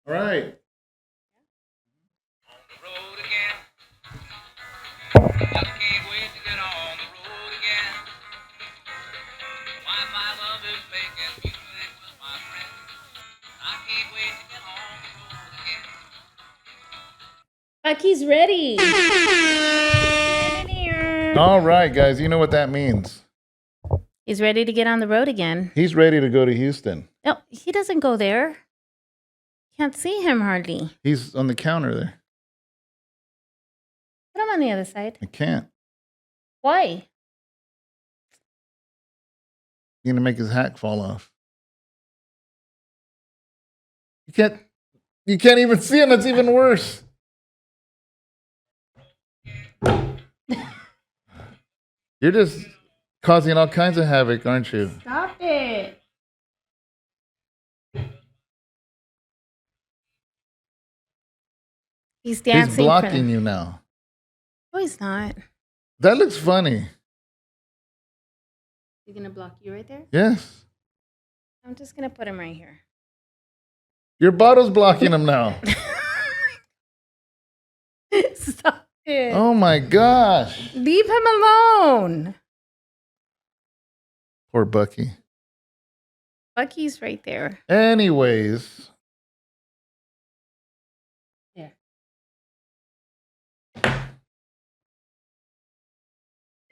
All right. On the road again. Just can't wait to get on the road again. Wife I love is making music with my friends. I can't wait to get on the road again. Bucky's ready. All right, guys. You know what that means. He's ready to get on the road again. He's ready to go to Houston. No, he doesn't go there. Can't see him hardly. He's on the counter there. Put him on the other side. I can't. Why? He's going to make his hat fall off. You can't even see him. That's even worse. You're just causing all kinds of havoc, aren't you? Stop it. He's dancing. He's blocking you now. No, he's not. That looks funny. He's going to block you right there? Yes. I'm just going to put him right here. Your bottle's blocking him now. Stop it. Oh my gosh. Leave him alone. Poor Bucky. Bucky's right there. Anyways. Yeah.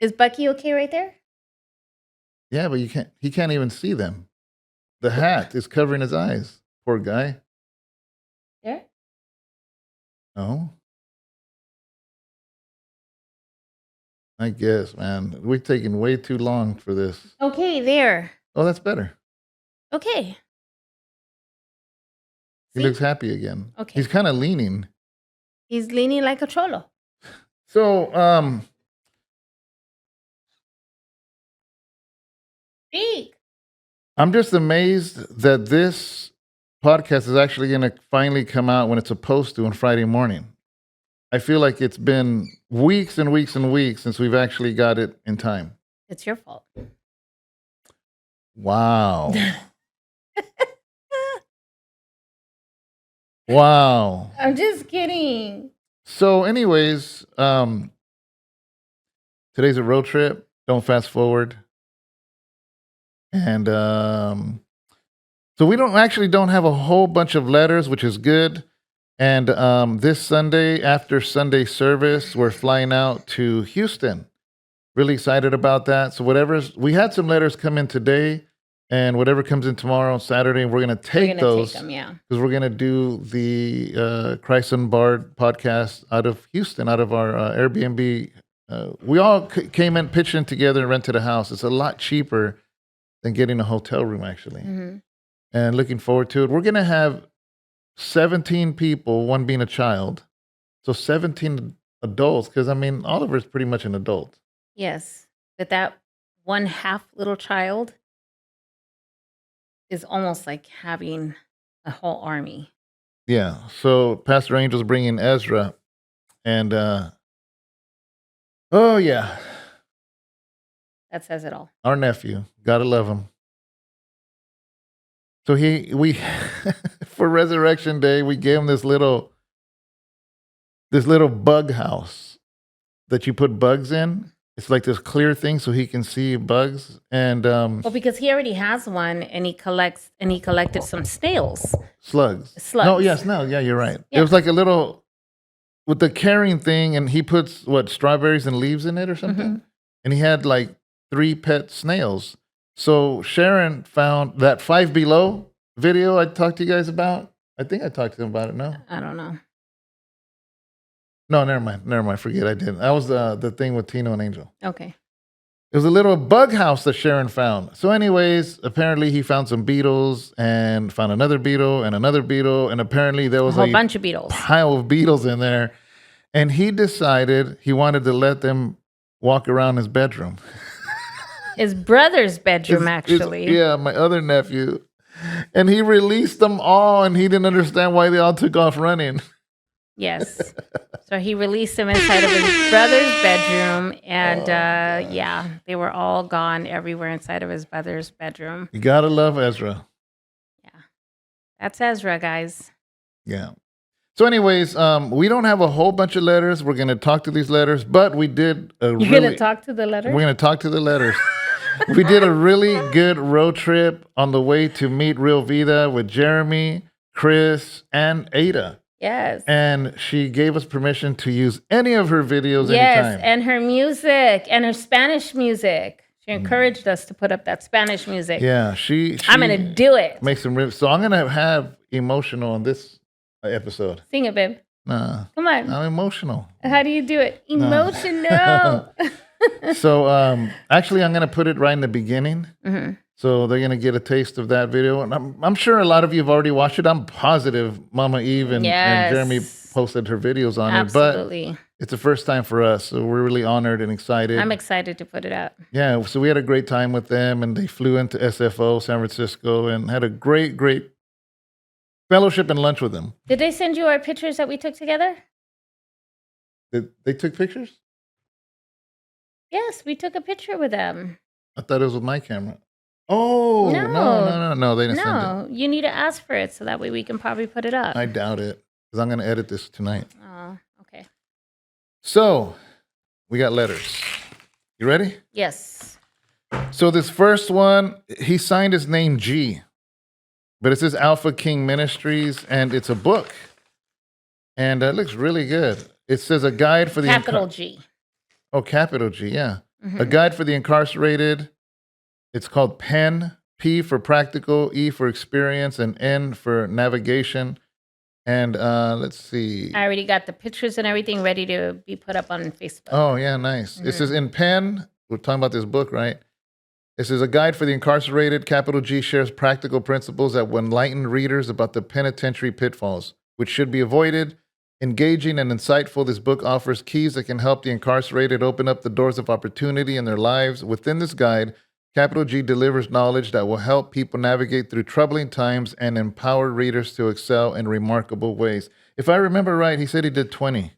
Is Bucky okay right there? Yeah, but he can't even see them. The hat is covering his eyes. Poor guy. There? No. I guess, man. We're taking way too long for this. Okay, there. Oh, that's better. Okay. He See? looks happy again. Okay. He's kind of leaning. He's leaning like a cholo. So, Speak. I'm just amazed that this podcast is actually going to finally come out when it's supposed to on Friday morning. I feel like it's been weeks and weeks and weeks since we've actually got it in time. It's your fault. Wow. Wow. I'm just kidding. So, anyways, today's a road trip. Don't fast forward. And so we don't have a whole bunch of letters, which is good. And this Sunday, after Sunday service, we're flying out to Houston. Really excited about that. So we had some letters come in today, and whatever comes in tomorrow, Saturday, we're going to take those. Take them, yeah. Because we're going to do the Christ Unbarred podcast out of Houston, out of our Airbnb. We all came in, pitched in together, and rented a house. It's a lot cheaper than getting a hotel room, actually. Mm-hmm. And looking forward to it. We're going to have 17 people, one being a child. So 17 adults, because, I mean, Oliver's pretty much an adult. Yes. But that one half little child is almost like having a whole army. Yeah. So Pastor Angel's bringing Ezra. And, oh, yeah. That says it all. Our nephew. Gotta love him. So we for Resurrection Day, we gave him this little bug house that you put bugs in. It's like this clear thing so he can see bugs. And Well, because he already has one and he collected some snails. slugs. Slugs. No, yes, no, yeah, you're right. Yeah. It was like a little with the carrying thing, and he puts strawberries and leaves in it or something. Mm-hmm. And he had like 3 pet snails. So Sharon found that 5 Below video I talked to you guys about. I think I talked to them about it. No, I don't know. never mind. Forget I didn't. That was the thing with Tino and Angel. Okay. It was a little bug house that Sharon found. So, anyways, apparently he found some beetles and found another beetle and another beetle, and apparently there was a whole bunch of beetles, pile of beetles in there. And he decided he wanted to let them walk around his bedroom. His brother's bedroom, actually. Yeah, my other nephew. And he released them all, and he didn't understand why they all took off running. Yes. So he released them inside of his brother's bedroom, and yeah, they were all gone everywhere inside of his brother's bedroom. You gotta love Ezra. Yeah. That's Ezra, guys. Yeah. So, anyways, we don't have a whole bunch of letters. We're going to talk to these letters, but we did a You're really. gonna talk to the letter? We're going to talk to the letters. We did a really good road trip on the way to meet Real Vida with Jeremy, Chris, and Ada. Yes. And she gave us permission to use any of her videos Yes, anytime. and her music and her Spanish music. She encouraged us to put up that Spanish music. Yeah, she I'm gonna do it. Make some rips. So I'm gonna have emotional on this episode. Sing it, babe. Nah, Come on. I'm emotional. How do you do it? Emotional. So actually, I'm gonna put it right in the beginning. Mm-hmm. So they're gonna get a taste of that video, and I'm sure a lot of you have already watched it. I'm positive Mama Eve and Jeremy posted her videos on Absolutely. it, but it's the first time for us, so we're really honored and excited. I'm excited to put it out. Yeah, so we had a great time with them, and they flew into SFO, San Francisco, and had a great fellowship and lunch with them. Did they send you our pictures that we took together? They took pictures? Yes, we took a picture with them. I thought it was with my camera. Oh, no, they didn't send No, you need to ask for it so that way we can probably put it up. it. I doubt it, because I'm going to edit this tonight. Oh, okay. So, we got letters. You ready? Yes. So this first one, he signed his name G, but it says Alpha King Ministries, and it's a book. And it looks really good. It says a guide for the... Capital G. Oh, capital G, yeah. Mm-hmm. A guide for the incarcerated. It's called PEN, P for practical, E for experience, and N for navigation. And let's see. I already got the pictures and everything ready to be put up on Facebook. Oh, yeah, nice. It says in PEN, we're talking about this book, right? It says a guide for the incarcerated. Capital G shares practical principles that will enlighten readers about the penitentiary pitfalls, which should be avoided. Engaging and insightful, this book offers keys that can help the incarcerated open up the doors of opportunity in their lives. Within this guide, Capital G delivers knowledge that will help people navigate through troubling times and empower readers to excel in remarkable ways. If I remember right, he said he did 20.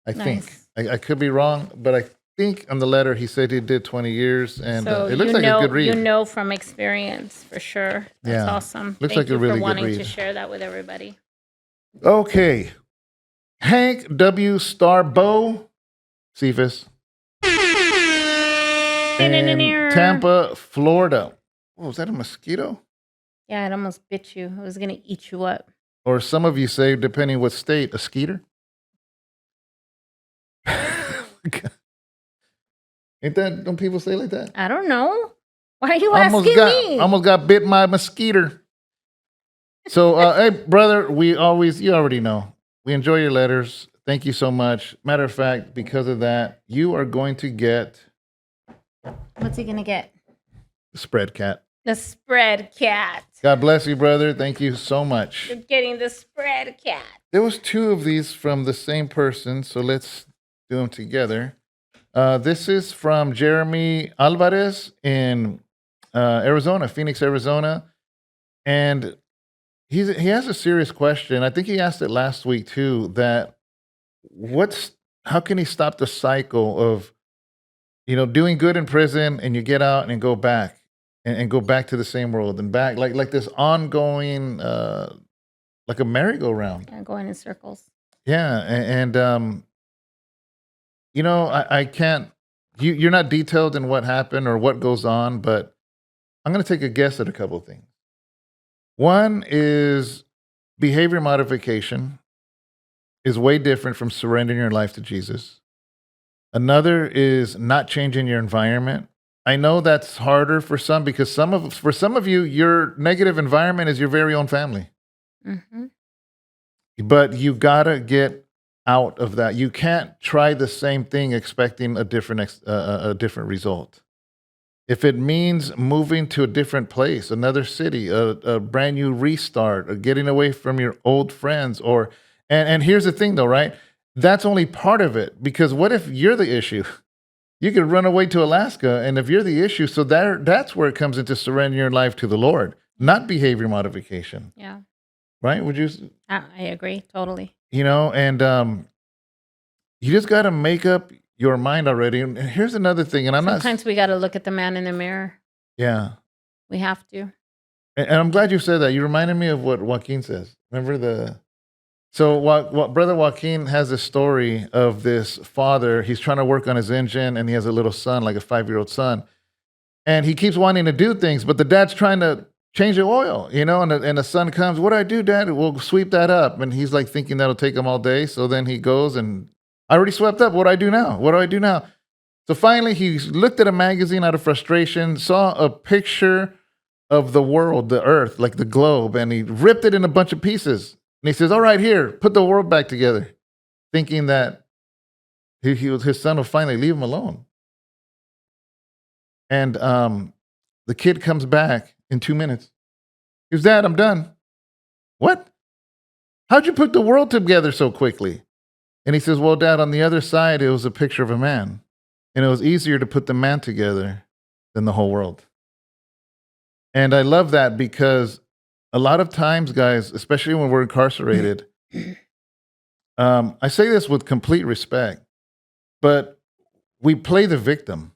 I think. I could be wrong, but I think on the letter he said he did 20 years, and So it looks like a good read. You know from experience for sure. That's awesome. Looks Thank like a really for good wanting read. to share that with everybody. Okay. Hank W. Starbo, Cephas. In Tampa, Florida. Oh, was that a mosquito? Yeah, it almost bit you. It was going to eat you up. Or some of you say, depending what state, a skeeter? Ain't that, don't people say like that? I don't know. Why are you asking me? Almost got bit by a mosquito. So, hey, brother, you already know. We enjoy your letters. Thank you so much. Matter of fact, because of that, you are going to get... What's he going to get? The spread cat. The spread cat. God bless you, brother. Thank you so much. You're getting the spread cat. There was 2 of these from the same person, so let's do them together. This is from Jeremy Alvarez in Arizona, Phoenix, Arizona. And he has a serious question. I think he asked it last week too, that how can he stop the cycle of, doing good in prison and you get out and go back and go back to the same world and back like this ongoing, like a merry-go-round. Yeah, going in circles. Yeah. And I can't, you're not detailed in what happened or what goes on, but I'm going to take a guess at a couple of things. One is behavior modification is way different from surrendering your life to Jesus. Another is not changing your environment. I know that's harder for some because for some of you, your negative environment is your very own family. Mm-hmm. But you gotta get out of that. You can't try the same thing expecting a different result. If it means moving to a different place, another city, a brand new restart, or getting away from your old friends, and here's the thing though, right? That's only part of it, because what if you're the issue? You could run away to Alaska, and if you're the issue, so that's where it comes into surrendering your life to the Lord, not behavior modification. Yeah. Right? Would you? I agree totally. And you just got to make up your mind already. And here's another thing, and Sometimes we got to look at the man in the mirror. Yeah. We have to. And I'm glad you said that. You reminded me of what Joaquin says. Remember So what Brother Joaquin has a story of this father. He's trying to work on his engine, and he has a little son, like a 5-year-old son, and he keeps wanting to do things, but the dad's trying to change the oil, and the son comes, "What do I do, Dad?" "We'll sweep that up." And he's like thinking that'll take him all day. So then he goes and, "I already swept up. What do I do now? What do I do now?" So finally he looked at a magazine out of frustration, saw a picture of the world, the earth, like the globe, and he ripped it in a bunch of pieces. And he says, "All right, here, put the world back together," thinking that his son will finally leave him alone. And the kid comes back in 2 minutes. He goes, "Dad, I'm done." "What? How'd you put the world together so quickly?" And he says, "Well, Dad, on the other side, it was a picture of a man. And it was easier to put the man together than the whole world." And I love that because a lot of times, guys, especially when we're incarcerated, I say this with complete respect, but we play the victim.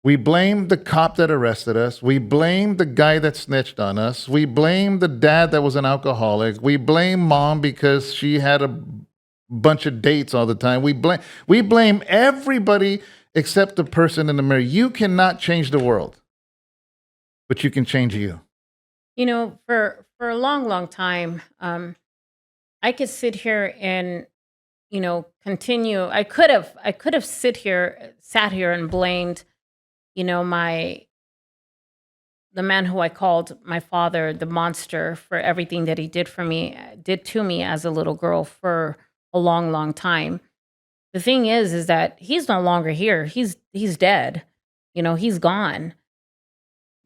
We blame the cop that arrested us. We blame the guy that snitched on us. We blame the dad that was an alcoholic. We blame mom because she had a bunch of dates all the time. We blame everybody except the person in the mirror. You cannot change the world, but you can change you. For a long, long time, I could sit here and continue. I could have sat here and blamed my the man who I called my father the monster for everything that he did to me as a little girl for a long, long time. The thing is that he's no longer here. He's dead. He's gone.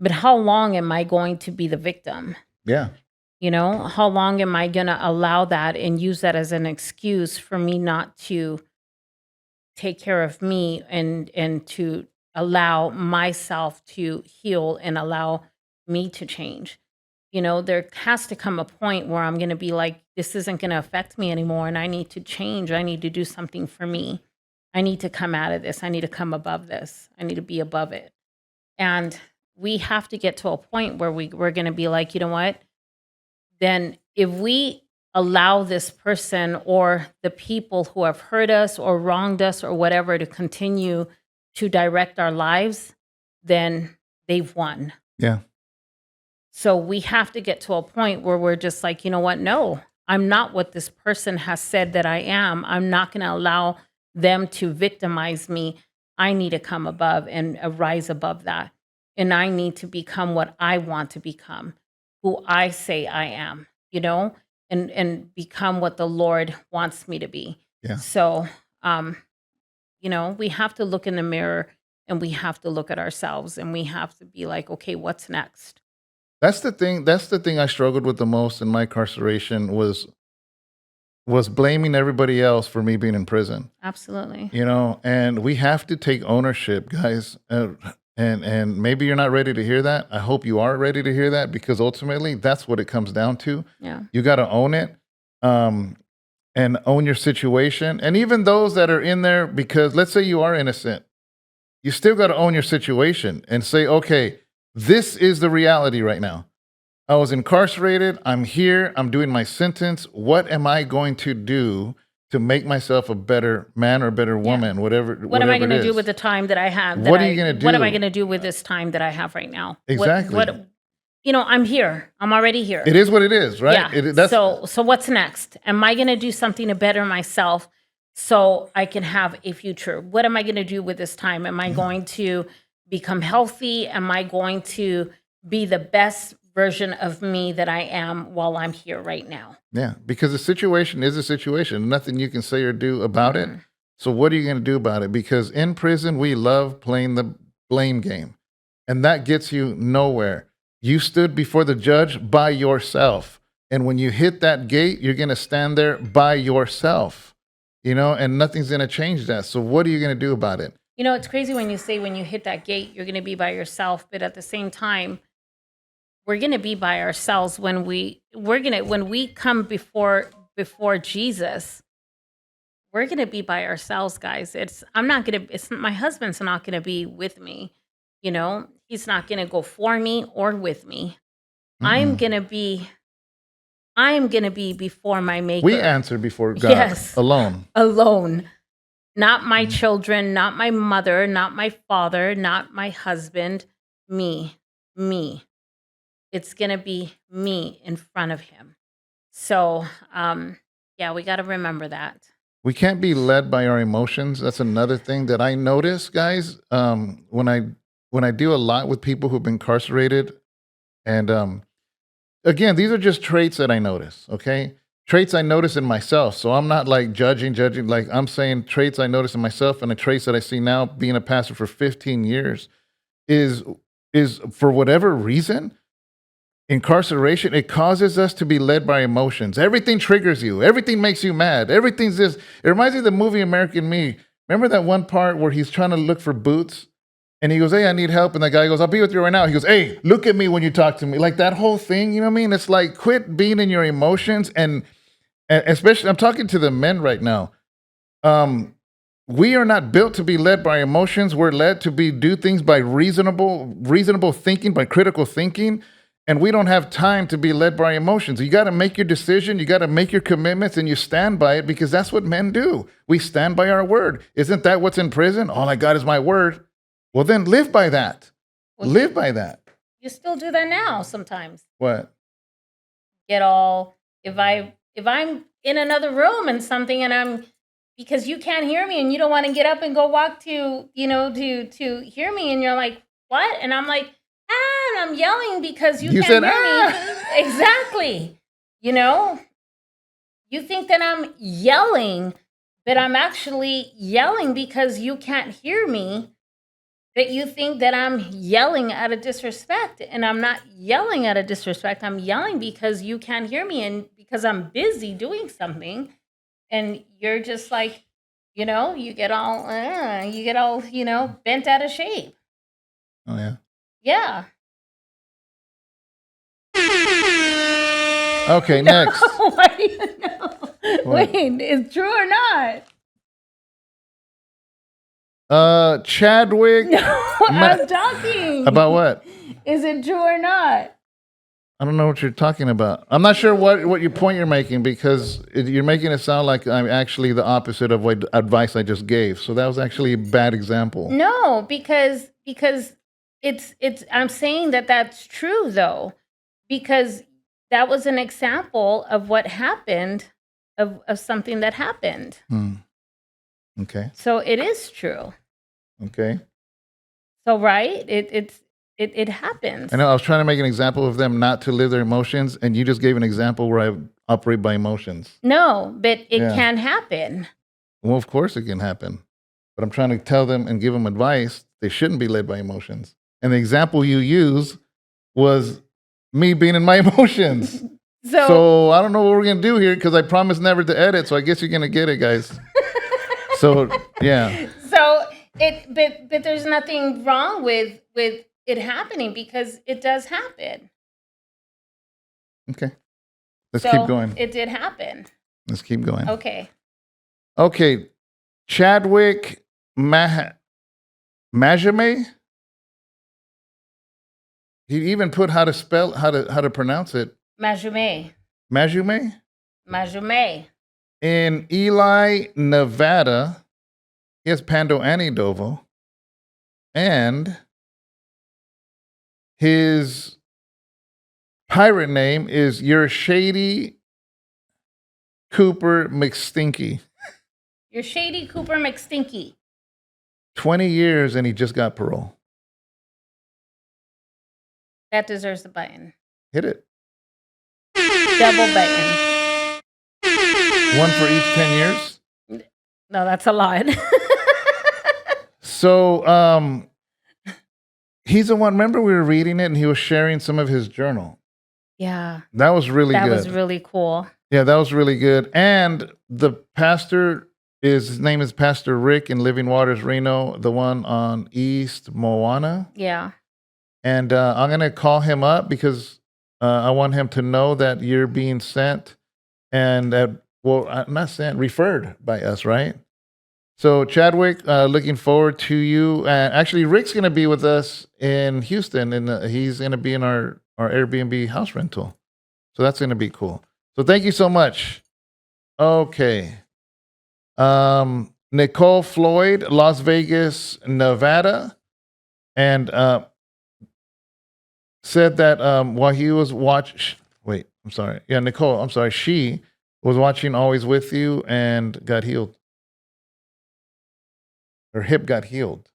But how long am I going to be the victim? Yeah. How long am I going to allow that and use that as an excuse for me not to take care of me and to allow myself to heal and allow me to change? There has to come a point where I'm going to be like, this isn't going to affect me anymore, and I need to change. I need to do something for me. I need to come out of this. I need to come above this. I need to be above it. And we have to get to a point where we're going to be like, you know what? Then if we allow this person or the people who have hurt us or wronged us or whatever to continue to direct our lives, then they've won. Yeah. So we have to get to a point where we're just like, you know what? No, I'm not what this person has said that I am. I'm not going to allow them to victimize me. I need to come above and rise above that. And I need to become what I want to become, who I say I am, and become what the Lord wants me to be. Yeah. So, we have to look in the mirror and we have to look at ourselves and we have to be like, okay, what's next? That's the thing. That's the thing I struggled with the most in my incarceration was blaming everybody else for me being in prison. Absolutely. And we have to take ownership, guys. And maybe you're not ready to hear that. I hope you are ready to hear that, because ultimately that's what it comes down to. Yeah. You got to own it, and own your situation. And even those that are in there, because let's say you are innocent, you still got to own your situation and say, okay, this is the reality right now. I was incarcerated. I'm here. I'm doing my sentence. What am I going to do to make myself a better man or a better woman, whatever. What am I going to do with the time that I have? What are you going to do? What am I going to do with this time that I have right now? Exactly. I'm here. I'm already here. It is what it is, right? Yeah. So what's next? Am I going to do something to better myself so I can have a future? What am I going to do with this time? Am I going to become healthy? Am I going to be the best version of me that I am while I'm here right now? Yeah, because the situation is a situation. Nothing you can say or do about it. So what are you going to do about it? Because in prison, we love playing the blame game. And that gets you nowhere. You stood before the judge by yourself. And when you hit that gate, you're going to stand there by yourself, and nothing's going to change that. So what are you going to do about it? It's crazy when you say when you hit that gate, you're going to be by yourself. But at the same time, we're going to be by ourselves when we come before Jesus. We're going to be by ourselves, guys. My husband's not going to be with me. He's not going to go for me or with me. I'm going to be I am going to be before my maker. We answer before God Yes. alone. Alone. Not my children, not my mother, not my father, not my husband. Me. It's going to be me in front of him. So, yeah, we got to remember that. We can't be led by our emotions. That's another thing that I notice, guys. When I deal a lot with people who've been incarcerated, and again, these are just traits that I notice. Okay, traits I notice in myself. So I'm not like judging. Like I'm saying traits I notice in myself, and the traits that I see now, being a pastor for 15 years, is for whatever reason. Incarceration, it causes us to be led by emotions. Everything triggers you. Everything makes you mad. Everything's this. It reminds me of the movie American Me. Remember that one part where he's trying to look for boots? And he goes, hey, I need help. And the guy goes, I'll be with you right now. He goes, hey, look at me when you talk to me. Like that whole thing, you know what I mean? It's like quit being in your emotions. And especially, I'm talking to the men right now. We are not built to be led by emotions. We're led to do things by reasonable thinking, by critical thinking. And we don't have time to be led by emotions. You got to make your decision. You got to make your commitments, and you stand by it, because that's what men do. We stand by our word. Isn't that what's in prison? All I got is my word. Well, then live by that. Well, Live by that. You still do that now sometimes. What? Get all if I'm in another room and something, and because you can't hear me and you don't want to get up and go walk to hear me, and you're like, what? And I'm like, and I'm yelling because you can't hear me. Exactly. You think that I'm yelling, but I'm actually yelling because you can't hear me. But you think that I'm yelling out of disrespect, and I'm not yelling out of disrespect. I'm yelling because you can't hear me and because I'm busy doing something. And you're just like, you get all, bent out of shape. Oh, yeah. Yeah. Okay, next. Why do you know? What? Wait, is true or not? Chadwick. No, I was talking. About what? Is it true or not? I don't know what you're talking about. I'm not sure what your point you're making, because you're making it sound like I'm actually the opposite of what advice I just gave. So that was actually a bad example. No, because it's I'm saying that that's true though, because that was an example of what happened, of something that happened. Okay. So it is true. Okay. So right, it happens. I know I was trying to make an example of them not to live their emotions, and you just gave an example where I operate by emotions. No, but it Yeah. can happen. Well, of course it can happen. But I'm trying to tell them and give them advice. They shouldn't be led by emotions. And the example you use was me being in my emotions. So I don't know what we're going to do here, because I promised never to edit. So I guess you're going to get it, guys. So, yeah. So but there's nothing wrong with it happening, because it does happen. Okay. Let's So keep going. It did happen. Let's keep going. Okay. Okay. Chadwick Majame. He even put how to pronounce it. Majume. Majume? In Ely, Nevada. He has Pando Anidovo. And his pirate name is Your Shady Cooper McStinky. Your Shady Cooper McStinky. 20 years, and he just got parole. That deserves a button. Hit it. Double button. One for each 10 years? No, that's a lot. So, he's the one, remember we were reading it and he was sharing some of his journal. Yeah. That was really good. That was really cool. Yeah, that was really good. And the pastor, his name is Pastor Rick in Living Waters, Reno, the one on East Moana. Yeah. And I'm going to call him up, because I want him to know that you're being sent and not sent, referred by us, right? So Chadwick, looking forward to you. Actually, Rick's going to be with us in Houston, and he's going to be in our Airbnb house rental. So that's going to be cool. So thank you so much. Okay. Nicole Floyd, Las Vegas, Nevada, and said that while he was wait, I'm sorry. Yeah, Nicole, I'm sorry. She was watching Always With You and got healed. Her hip got healed.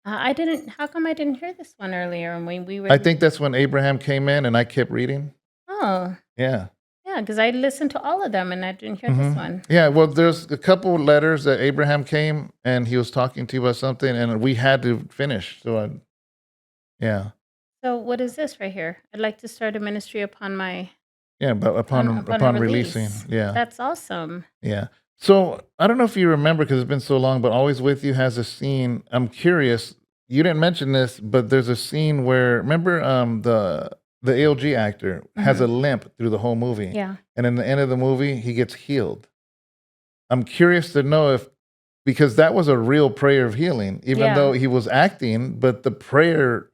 I didn't. How come I didn't hear this one earlier when we were? I think that's when Abraham came in and I kept reading. Oh, Yeah. yeah, because I listened to all of them and I didn't hear this one. Yeah, well, there's a couple letters that Abraham came and he was talking to you about something and we had to finish. So, yeah. So what is this right here? I'd like to start a ministry upon my Yeah, but upon a releasing. release. Yeah. That's awesome. Yeah. So I don't know if you remember because it's been so long, but Always With You has a scene. I'm curious. You didn't mention this, but there's a scene where remember the ALG actor has a limp through the whole movie. Yeah. And in the end of the movie, he gets healed. I'm curious to know if because that was a real prayer of healing, even though he was acting, but the prayer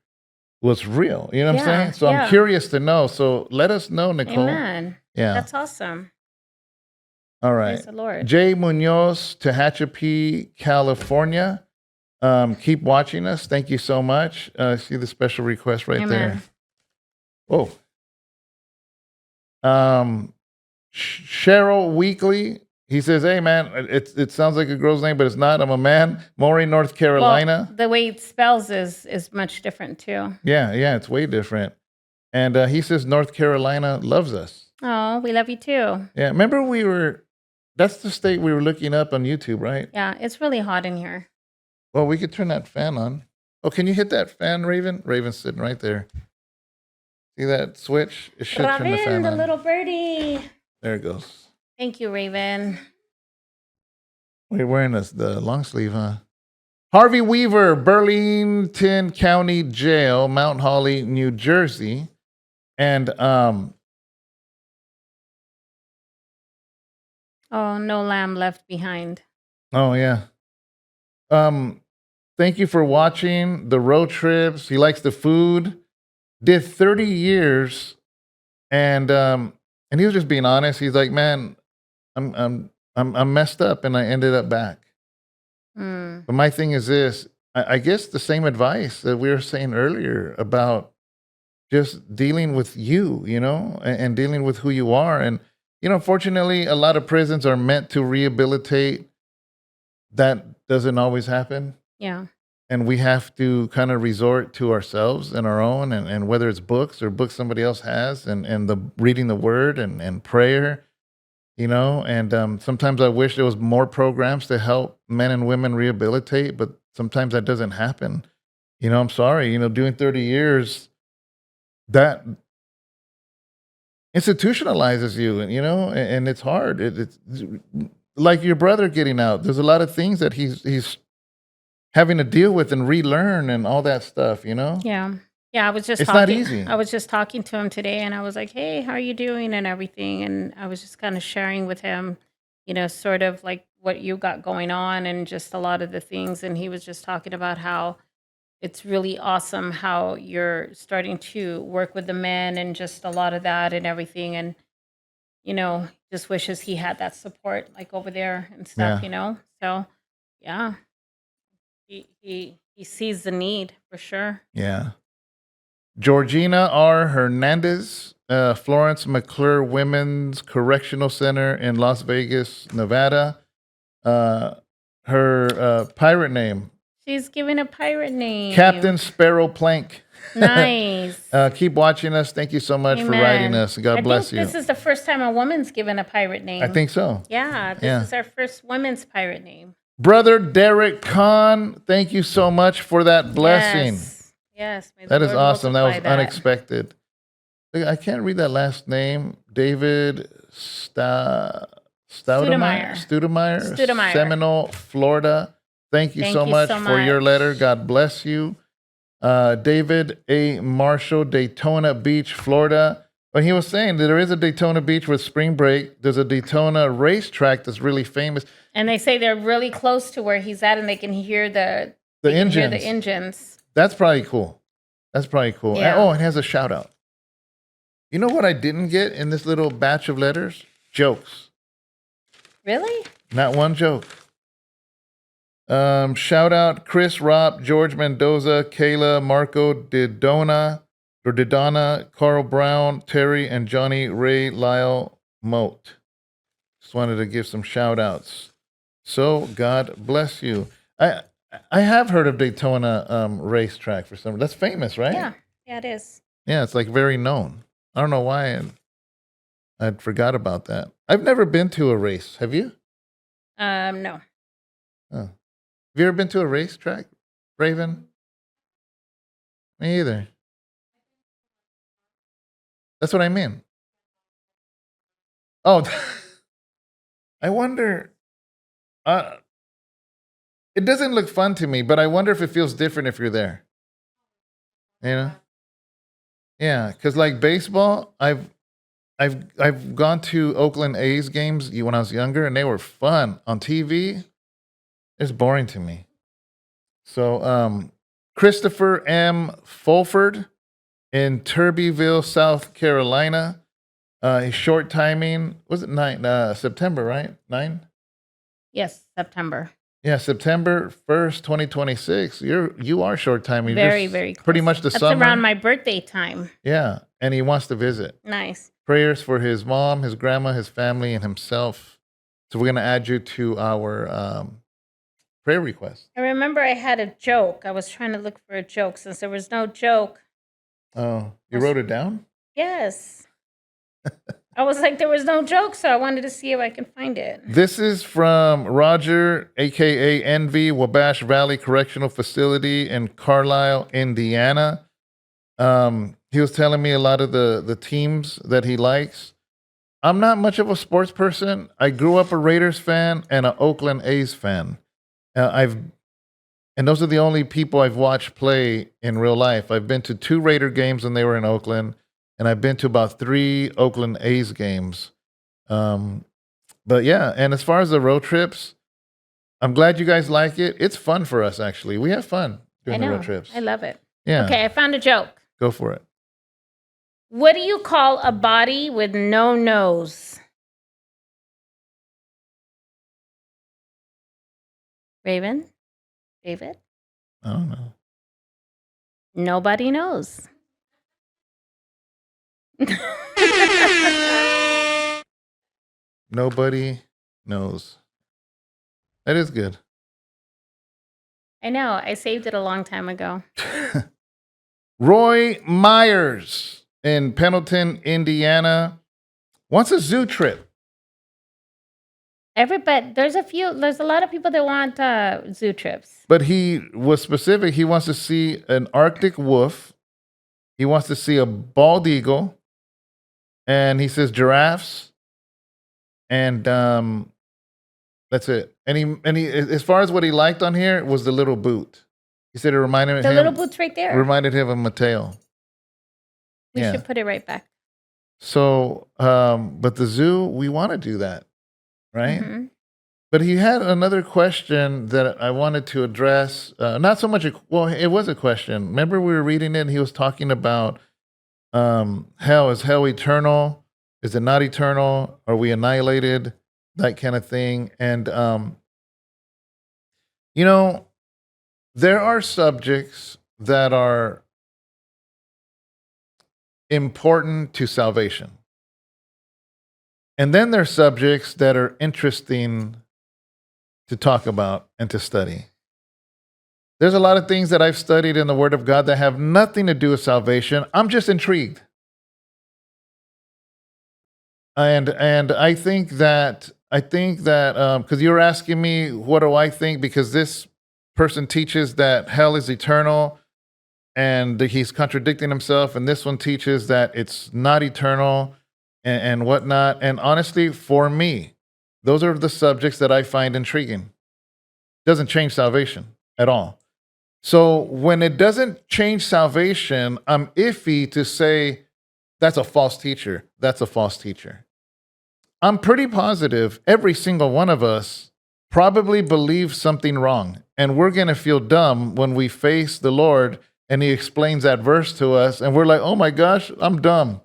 was real. You know what I'm saying? So I'm curious to know. So let us know, Nicole. Amen. Yeah. That's awesome. All right. Praise the Lord. Jay Munoz, Tehachapi, California. Keep watching us. Thank you so much. See the special request right there. Whoa. Cheryl Weekly. He says, "Hey man, it sounds like a girl's name, but it's not. I'm a man. Maury, North Carolina." Well, the way it spells is much different too. Yeah, it's way different. And he says North Carolina loves us. Oh, we love you too. Yeah, remember that's the state we were looking up on YouTube, right? Yeah, it's really hot in here. Well, we could turn that fan on. Oh, can you hit that fan, Raven? Raven's sitting right there. See that switch? It should turn the fan Raven, the on. little birdie. There it goes. Thank you, Raven. We're wearing the long sleeve, huh? Harvey Weaver, Burlington County Jail, Mount Holly, New Jersey. And Oh, no lamb left behind. oh yeah. Thank you for watching the road trips. He likes the food. Did 30 years and he was just being honest. He's like, "Man, I'm messed up and I ended up back." But my thing is this, I guess the same advice that we were saying earlier about just dealing with you, and dealing with who you are. And, fortunately, a lot of prisons are meant to rehabilitate. That doesn't always happen. Yeah. And we have to kind of resort to ourselves and our own, and whether it's books or books somebody else has, and the reading the word and prayer, and sometimes I wish there was more programs to help men and women rehabilitate, but sometimes that doesn't happen. I'm sorry, doing 30 years, that institutionalizes you, and it's hard. It's like your brother getting out. There's a lot of things that he's having to deal with and relearn and all that stuff, Yeah. Yeah, I was just It's talking. not easy. I was just talking to him today and I was like, "Hey, how are you doing?" and everything. And I was just kind of sharing with him, sort of like what you got going on and just a lot of the things. And he was just talking about how it's really awesome how you're starting to work with the men and just a lot of that and everything. And, just wishes he had that support like over there and stuff, So, yeah, he sees the need for sure. Yeah. Georgina R. Hernandez, Florence McClure Women's Correctional Center in Las Vegas, Nevada. Her pirate name, She's giving a pirate name. Captain Sparrow Plank. Nice. Keep watching us. Thank you so much for Amen. writing us. God bless think you. this is the first time a woman's given a pirate name. I think so. Yeah, this is our first women's pirate name. Brother Derek Kahn, thank you so much for that blessing. Yes. May the That is Lord awesome. That was multiply that. unexpected. I can't read that last name. David Studemeyer, Seminole, Florida. Thank you so much for your letter. God bless you. David A. Marshall, Daytona Beach, Florida. But he was saying that there is a Daytona Beach with spring break. There's a Daytona racetrack that's really famous. And they say they're really close to where he's at and they can hear the engines. That's probably cool. Yeah. Oh, it has a shout out. You know what I didn't get in this little batch of letters? Jokes. Really? Not one joke. Shout out Chris, Rob, George Mendoza, Kayla, Marco, Didona, Carl Brown, Terry, and Johnny Ray Lyle Moat. Just wanted to give some shout outs. So God bless you. I have heard of Daytona racetrack for some. That's famous, right? Yeah. Yeah, it is. Yeah, it's like very known. I don't know why I'd forgot about that. I've never been to a race. Have you? No. Oh. Have you ever been to a racetrack, Raven? Me either. That's what I mean. Oh, I wonder. It doesn't look fun to me, but I wonder if it feels different if you're there. You know? Yeah, because like baseball, I've gone to Oakland A's games when I was younger, and they were fun on TV. It's boring to me. So, Christopher M. Fulford in Turbyville, South Carolina. His short timing was it September, right? 9? Yes, September. Yeah, September 1st, 2026. You are short timing. Very, very close. Pretty much the That's summer. around my birthday time. Yeah, and he wants to visit. Nice. Prayers for his mom, his grandma, his family, and himself. So we're going to add you to our prayer request. I remember I had a joke. I was trying to look for a joke. Since there was no joke. Oh, you wrote it down? Yes. I was like, there was no joke, so I wanted to see if I can find it. This is from Roger, a.k.a. Envy, Wabash Valley Correctional Facility in Carlisle, Indiana. He was telling me a lot of the teams that he likes. I'm not much of a sports person. I grew up a Raiders fan and an Oakland A's fan. And those are the only people I've watched play in real life. I've been to 2 Raider games when they were in Oakland, and I've been to about 3 Oakland A's games. But yeah, and as far as the road trips, I'm glad you guys like it. It's fun for us, actually. We have fun doing the road trips. I love it. Yeah. Okay, I found a joke. Go for it. What do you call a body with no nose? Raven? David? I don't know. Nobody knows. Nobody knows. That is good. I know. I saved it a long time ago. Roy Myers in Pendleton, Indiana, wants a zoo trip. There's a lot of people that want zoo trips. But he was specific. He wants to see an Arctic wolf. He wants to see a bald eagle. And he says giraffes. And that's it. And he, as far as what he liked on here, was the little boot. He said it reminded him. The little boot's right there. Reminded him of Mateo. We should put it right back. So, but the zoo, we want to do that, right? Mm-hmm. But he had another question that I wanted to address. Not so much, it was a question. Remember we were reading it and he was talking about hell. Is hell eternal? Is it not eternal? Are we annihilated? That kind of thing. And, there are subjects that are important to salvation. And then there's subjects that are interesting to talk about and to study. There's a lot of things that I've studied in the Word of God that have nothing to do with salvation. I'm just intrigued. And I think that because you're asking me what do I think, because this person teaches that hell is eternal and he's contradicting himself, and this one teaches that it's not eternal and whatnot. And honestly, for me, those are the subjects that I find intriguing. Doesn't change salvation at all. So when it doesn't change salvation, I'm iffy to say that's a false teacher. That's a false teacher. I'm pretty positive every single one of us probably believes something wrong. And we're going to feel dumb when we face the Lord and he explains that verse to us. And we're like, oh my gosh, I'm dumb.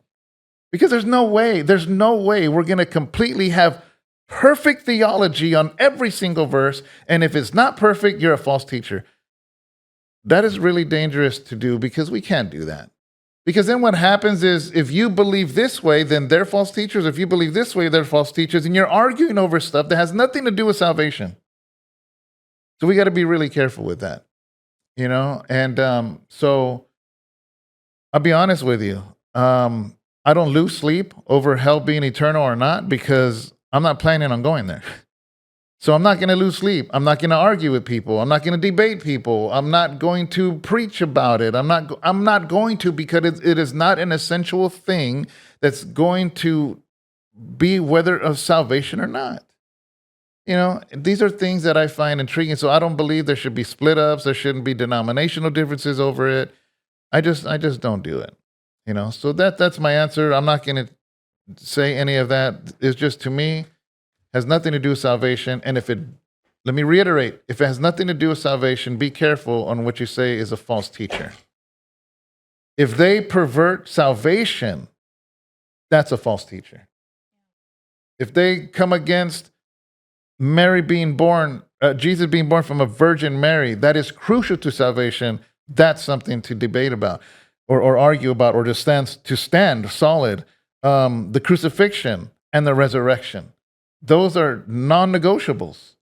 Because there's no way we're going to completely have perfect theology on every single verse. And if it's not perfect, you're a false teacher. That is really dangerous to do because we can't do that. Because then what happens is if you believe this way, then they're false teachers. If you believe this way, they're false teachers. And you're arguing over stuff that has nothing to do with salvation. So we got to be really careful with that, you know? And so I'll be honest with you. I don't lose sleep over hell being eternal or not because I'm not planning on going there. So I'm not going to lose sleep. I'm not going to argue with people. I'm not going to debate people. I'm not going to preach about it. I'm not going to because it is not an essential thing that's going to be whether of salvation or not. You know, these are things that I find intriguing. So I don't believe there should be split ups. There shouldn't be denominational differences over it. I just don't do it. You know, so that's my answer. I'm not going to say any of that. It's just, to me, has nothing to do with salvation. And let me reiterate, if it has nothing to do with salvation, be careful on what you say is a false teacher. If they pervert salvation, that's a false teacher. If they come against Mary being born, Jesus being born from a Virgin Mary, that is crucial to salvation, that's something to debate about or argue about or to stand solid. The crucifixion and the resurrection. Those are non-negotiables.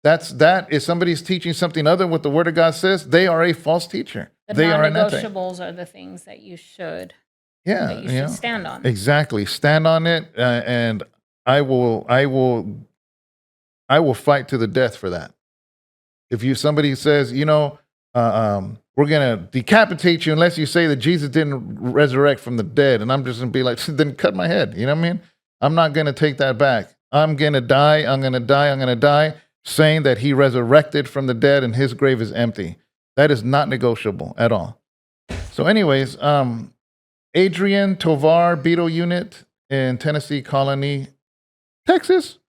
That if somebody's teaching something other than what the Word of God says, they are a false teacher. The non-negotiables are the things that you should stand on. Exactly, stand on it, and I will fight to the death for that. If somebody says, we're gonna decapitate you unless you say that Jesus didn't resurrect from the dead, and I'm just gonna be like, then cut my head. You know what I mean? I'm not gonna take that back. I'm gonna die saying that he resurrected from the dead and his grave is empty. That is not negotiable at all. So anyways, Adrian Tovar, Beetle Unit in Tennessee Colony, Texas.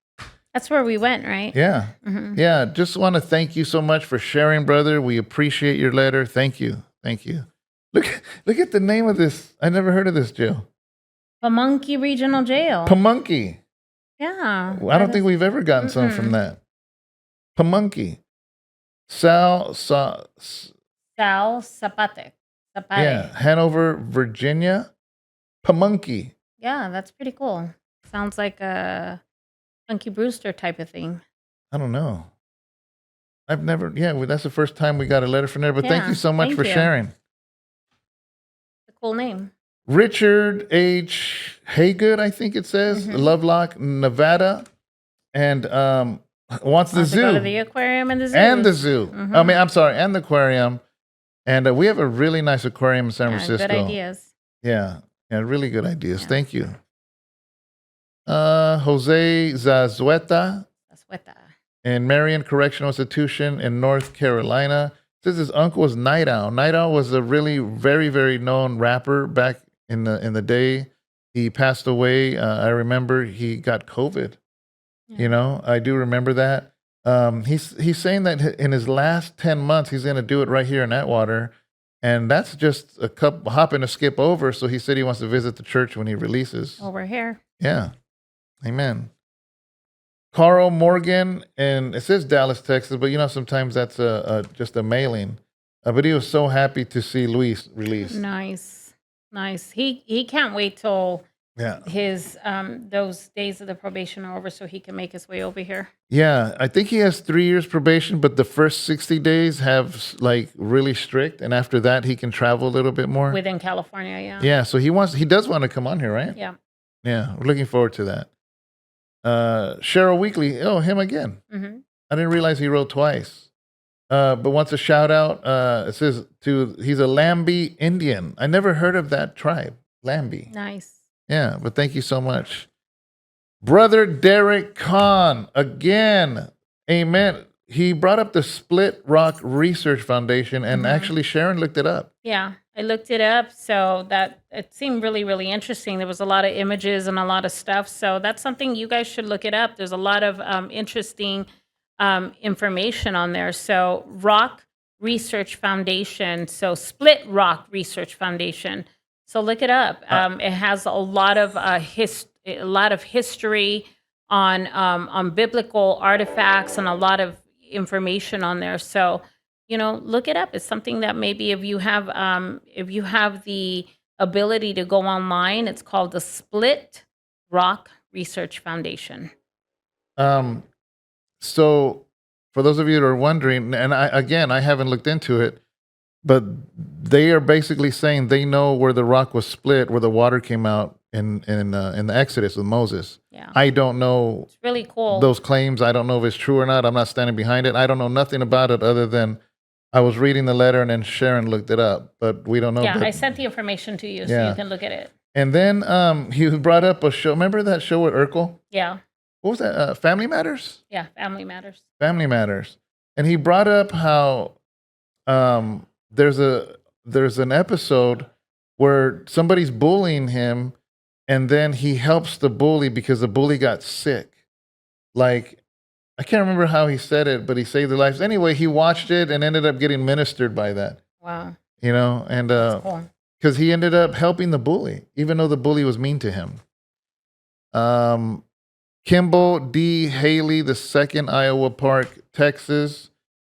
That's where we went, right? Yeah. Mm-hmm. Yeah. Just want to thank you so much for sharing, brother. We appreciate your letter. Thank you. Thank you. Look at the name of this. I never heard of this jail. Pamunkey Regional Jail. Pamunkey. Yeah. I don't think we've ever gotten some from that. Pamunkey. Sal Zapate. Yeah. Hanover, Virginia. Pamunkey. Yeah, that's pretty cool. Sounds like a Punky Brewster type of thing. I don't know. That's the first time we got a letter from there, but thank you so much for sharing. It's a cool name. Richard H. Haygood, I think it says, Lovelock, Nevada, and wants the zoo. To go to the aquarium and the zoo. And the zoo. Mm-hmm. And the aquarium. And we have a really nice aquarium in San Francisco. Good ideas. Yeah, really good ideas. Yeah. Thank you. Jose Zazueta in Marion Correctional Institution in North Carolina. Says his uncle was Night Owl. Night Owl was a really very, very known rapper back in the day. He passed away. I remember he got COVID. Yeah. I do remember that. He's saying that in his last 10 months he's going to do it right here in Atwater, and that's just a hop and a skip over. So he said he wants to visit the church when he releases. Well, we're here. Yeah. Amen. Carl Morgan, and it says Dallas, Texas, but sometimes that's just a mailing. But he was so happy to see Luis released. Nice. He can't wait till his those days of the probation are over so he can make his way over here. Yeah, I think he has 3 years probation, but the first 60 days have really strict, and after that he can travel a little bit more within California. Yeah. Yeah, so he does want to come on here, right? Yeah. Yeah, we're looking forward to that. Cheryl Weekly, him again. Mm-hmm. I didn't realize he wrote twice. But wants a shout out. It says he's a Lambi Indian. I never heard of that tribe, Lambi. Nice. Yeah, but thank you so much. Brother Derek Kahn, again, amen. He brought up the Split Rock Research Foundation, and actually Sharon looked it up. Yeah, I looked it up, so that it seemed really, really interesting. There was a lot of images and a lot of stuff, so that's something you guys should look it up. There's a lot of interesting information on there. So Rock Research Foundation, so Split Rock Research Foundation. So look it up. Uh, It has a lot of history on biblical artifacts and a lot of information on there. So look it up. It's something that maybe if you have the ability to go online, it's called the Split Rock Research Foundation. um, so for those of you that are wondering, and I haven't looked into it, but they are basically saying they know where the rock was split, where the water came out in the Exodus with Moses. Yeah, I don't know it's really cool. those claims. I don't know if it's true or not. I'm not standing behind it. I don't know nothing about it other than I was reading the letter and then Sharon looked it up, but we don't know. Yeah, I But sent the information to you so yeah, you can look at it. and then he brought up a show. Remember that show with Urkel? Yeah, What was that? Family Matters. yeah, Family Matters. Family Matters. And he brought up how um, there's an episode where somebody's bullying him, and then he helps the bully because the bully got sick. Like I can't remember how he said it, but he saved their lives. Anyway, he watched it and ended up getting ministered by that. Wow, And that's cool. because he ended up helping the bully, even though the bully was mean to him. Um, Kimball D. Haley, the second, Iowa Park, Texas.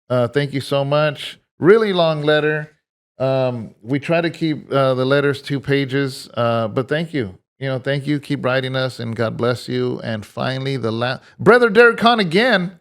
Thank you so much. Really long letter. We try to keep the letters 2 pages, but thank you. Thank you. Keep writing us, and God bless you. And finally, the last brother Derek Kahn again,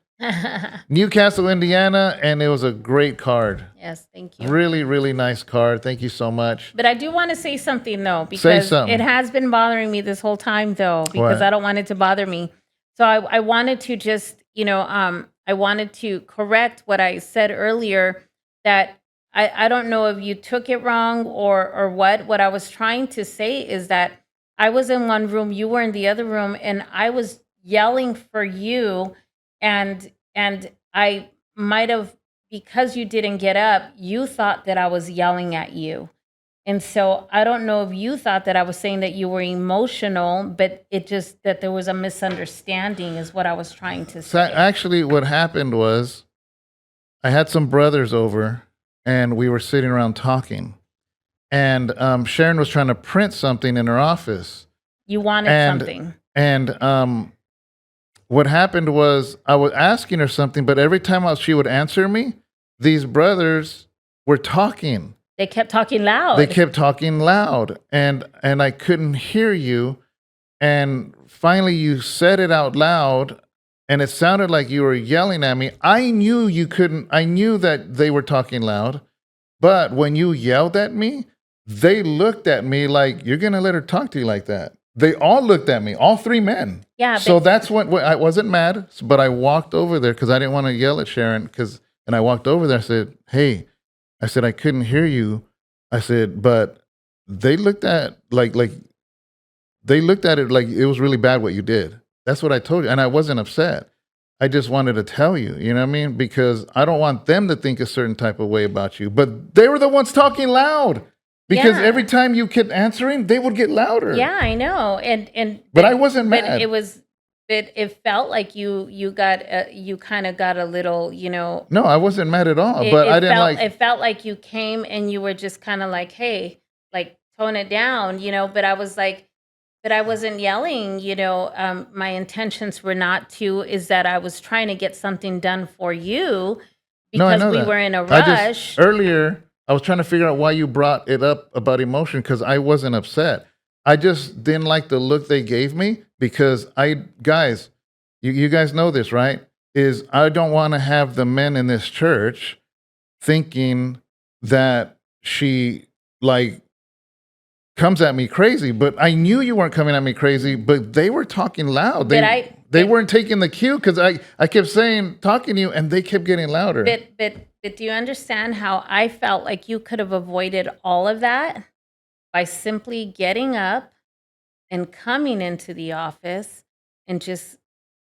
Newcastle, Indiana, and it was a great card. Yes, thank you. Really, really nice card. Thank you so much. But I do want to say something though, Say because something. it has been bothering me this whole time though, because What? I don't want it to bother me. So I wanted to just, I wanted to correct what I said earlier, that I don't know if you took it wrong or what. What I was trying to say is that I was in one room, you were in the other room, and I was yelling for you, and I might have, because you didn't get up, you thought that I was yelling at you. And so I don't know if you thought that I was saying that you were emotional, but it just that there was a misunderstanding is what I was trying to So say. actually, what happened was I had some brothers over, and we were sitting around talking. And Sharon was trying to print something in her office. You wanted And something. and what happened was I was asking her something, but every time she would answer me, these brothers were talking. They kept talking loud. They kept talking loud, and I couldn't hear you. And finally, you said it out loud, and it sounded like you were yelling at me. I knew you couldn't. I knew that they were talking loud, but when you yelled at me, they looked at me like, you're gonna let her talk to you like that. They all looked at me, all 3 men. Yeah, So but that's when I wasn't mad, but I walked over there because I didn't want to yell at Sharon. And I walked over there. I said, "Hey," I said, "I couldn't hear you." I said, but they looked at they looked at it like it was really bad what you did. That's what I told you, and I wasn't upset. I just wanted to tell you, you know what I mean? Because I don't want them to think a certain type of way about you. But they were the ones talking loud. Because Yeah. every time you kept answering, they would get louder. yeah, I know. And But I wasn't but mad. it felt like you got you kind of got a little, No, I wasn't mad at all. it, But it I didn't felt like. it felt like you came and you were just kind of like, hey, like tone it down, but I was like, but I wasn't yelling, my intentions were not to, is that I was trying to get something done for you No, I because know we that. were in a I rush. just earlier I was trying to figure out why you brought it up about emotion because I wasn't upset. I just didn't like the look they gave me because guys, you guys know this, right? Is I don't want to have the men in this church thinking that she like comes at me crazy, but I knew you weren't coming at me crazy, but they were talking loud. They weren't taking the cue because I kept saying, talking to you, and they kept getting louder. But do you understand how I felt like you could have avoided all of that by simply getting up and coming into the office and just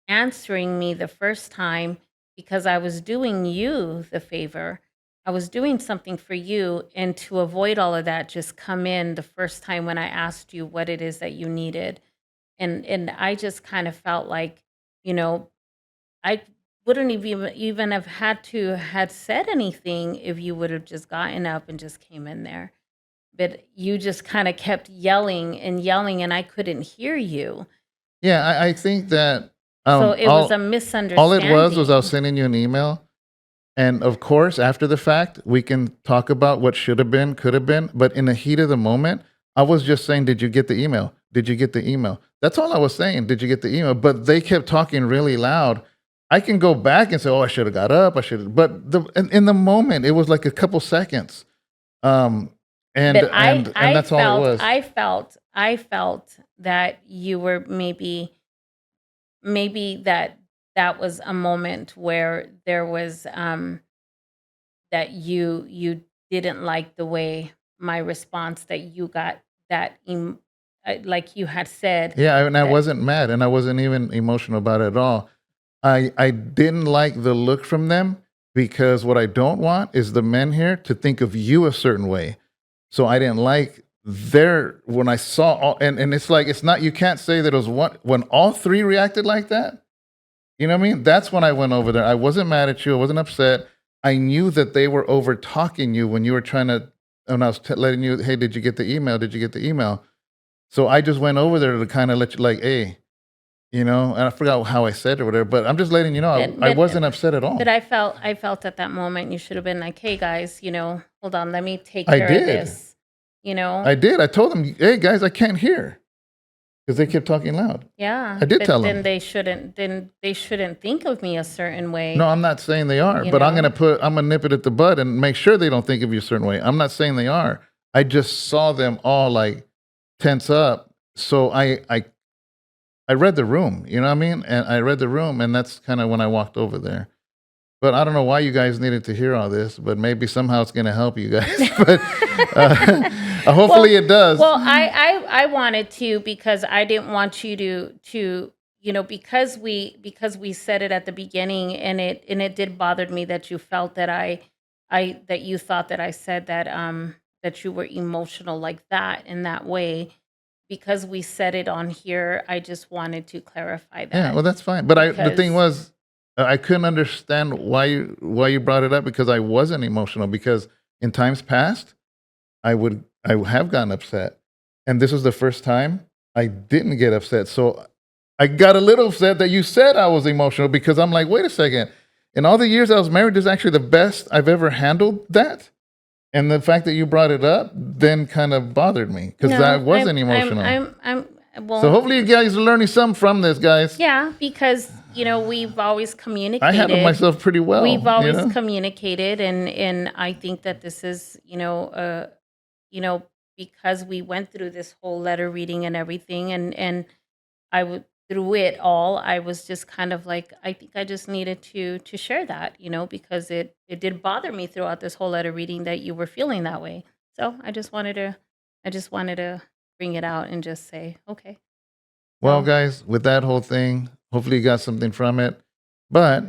answering me the first time, because I was doing you the favor. I was doing something for you, and to avoid all of that, just come in the first time when I asked you what it is that you needed. And I just kind of felt like, I wouldn't even have had said anything if you would have just gotten up and just came in there. but you just kind of kept yelling and yelling, and I couldn't hear you. Yeah, I think that So it was a all it was I was misunderstanding. sending you an email. And of course, after the fact, we can talk about what should have been, could have been. But in the heat of the moment, I was just saying, did you get the email? Did you get the email? That's all I was saying. Did you get the email? But they kept talking really loud. I can go back and say, oh, I should have got up. I should have. But in the moment, it was like a couple seconds. Um, and But and and that's all it was. I felt that you were maybe that was a moment where there was that you didn't like the way my response that you got that like you had said Yeah, and I that wasn't mad, and I wasn't even emotional about it at all. I didn't like the look from them because what I don't want is the men here to think of you a certain way. So I didn't like their when I saw all and it's like it's not you can't say that it was one when all three reacted like that. You know what I mean? That's when I went over there. I wasn't mad at you. I wasn't upset. I knew that they were over talking you when you were trying to when I was letting you, hey, did you get the email? Did you get the email? So I just went over there to kind of let you like, hey, and I forgot how I said it or whatever, but I'm just letting you know but I but wasn't upset at but all. I felt at that moment you should have been like, hey guys, hold on, let me take I care of did. this. you know I did. I told them, hey guys, I can't hear because they kept talking loud. yeah, I did but tell them. then they shouldn't think of me a certain No, way. I'm not saying they are, you but know I'm gonna nip it at the bud and make sure they don't think of you a certain way. I'm not saying they are. I just saw them all like tense up. So I read the room, you know what I mean? And I read the room, and that's kind of when I walked over there. But I don't know why you guys needed to hear all this, but maybe somehow it's going to help you guys. But well, hopefully it does. I wanted to because I didn't want you to because we said it at the beginning, and it did bother me that you felt that that you thought that I said that you were emotional like that in that way. Because we said it on here, I just wanted to clarify Yeah, that well, that's fine. But the thing because was, I couldn't understand why you brought it up because I wasn't emotional. Because in times past, I have gotten upset, and this was the first time I didn't get upset. So I got a little upset that you said I was emotional because I'm like, wait a second. In all the years I was married, this is actually the best I've ever handled that. And the fact that you brought it up then kind of bothered me because I no, wasn't emotional. So well, hopefully you guys are learning something from this, guys. yeah, because we've always I handled communicated. myself pretty We've well, you always know? communicated, and I think that this is, you know, because we went through this whole letter reading and everything, and I would through it all, I was just kind of like, I think I just needed to share that, because it did bother me throughout this whole letter reading that you were feeling that way. So I just wanted to bring it out and just say, okay. Well, So guys, with that whole thing, hopefully you got something from it. But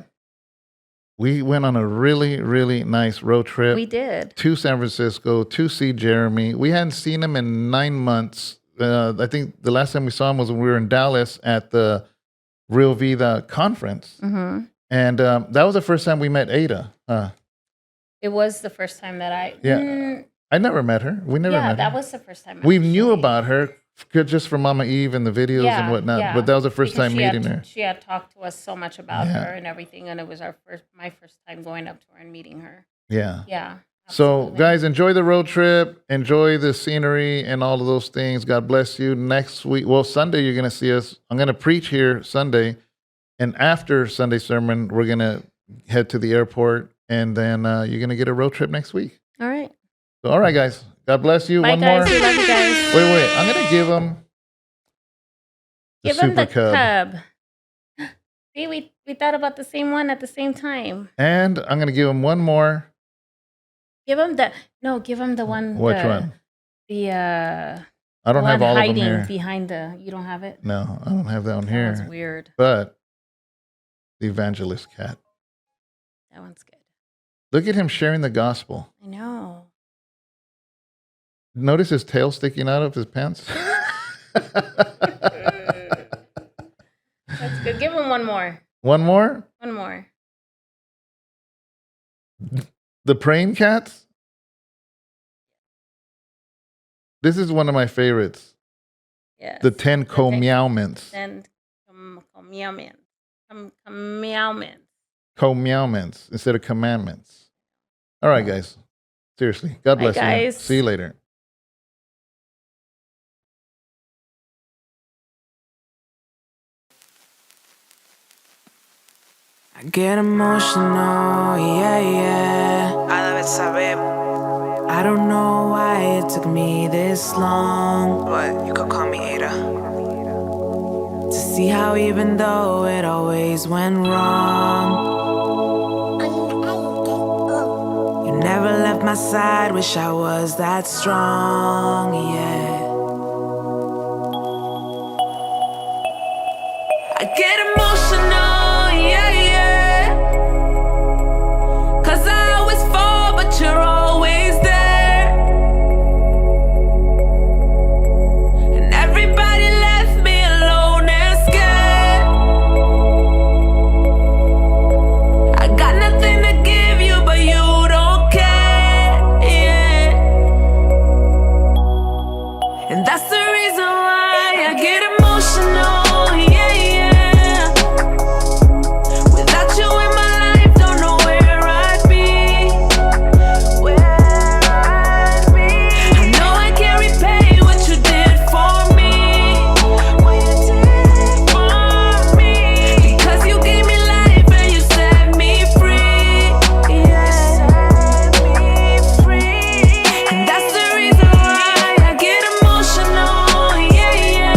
we went on a really, really nice road we trip did. to San Francisco to see Jeremy. We hadn't seen him in 9 months. I think the last time we saw him was when we were in Dallas at the Real Vida conference. hmm And that was the first time we met Ada. It was the first time that Yeah, I never met her. We never yeah, met that her. was the first time We knew actually. about her just from Mama Eve and the videos and Yeah, whatnot, but yeah, that was the first because time she meeting had her. she had talked to us so much about Yeah, her and everything, and it was my first time going up to her and meeting her. yeah. Yeah, So, absolutely. guys, enjoy the road trip, enjoy the scenery and all of those things. God bless you. Next week, well, Sunday, you're going to see us. I'm going to preach here Sunday. And after Sunday sermon, we're going to head to the airport. And then you're going to get a road trip next week. All right. So, all right, guys. God bless you. Bye, One more. guys. We love you guys. Wait. I'm going to give them the Give him Super the Cub. cub. See, we thought about the same one at the same time. And I'm going to give them one more. Give him the no. Give him the one Which one? the I don't one have all of them hiding here. behind the. You don't have it. No, I don't have that one That one's here. weird. But the evangelist cat. That one's good. Look at him sharing the gospel. I know. Notice his tail sticking out of his pants. That's good. Give him one more. One more. One more. The praying cats. This is one of my favorites. Yes. The 10 The 10 commandments. commandments. Commandments. Commandments instead of commandments. All right, guys. Seriously. God Bye, bless you. guys. See you later. I get emotional, yeah, yeah. Cada vez sabemos. I don't know why it took me this long But you could call me Ada. to see how even though it always went wrong, you never left my side, wish I was that strong, yeah. I get emotional, yeah, yeah. 'Cause I always fall, but you're always there. And everybody left me alone and scared. I got nothing to give you, but you don't care, yeah. And that's the reason why I get emotional, yeah, yeah. Without you in my life, don't know where I'd be. Where I'd be. I know I can't repay what you did for me. What you did for me. Because you gave me life and you set me free. Yeah. Set me free. And that's the reason why I get emotional, yeah, yeah.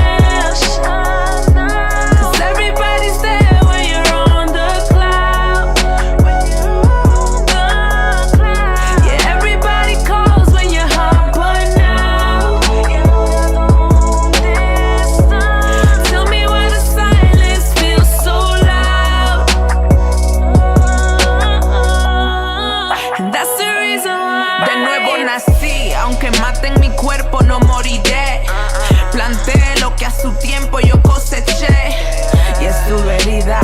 'Cause everybody's there when you're on the cloud. When you're on the cloud. Yeah, everybody calls when you're hot, but now tell me why the silence feels so loud. And that's the reason why. De nuevo nací, aunque maten mi cuerpo no moriré. Planté lo que a su tiempo yo coseché. Y es tu herida,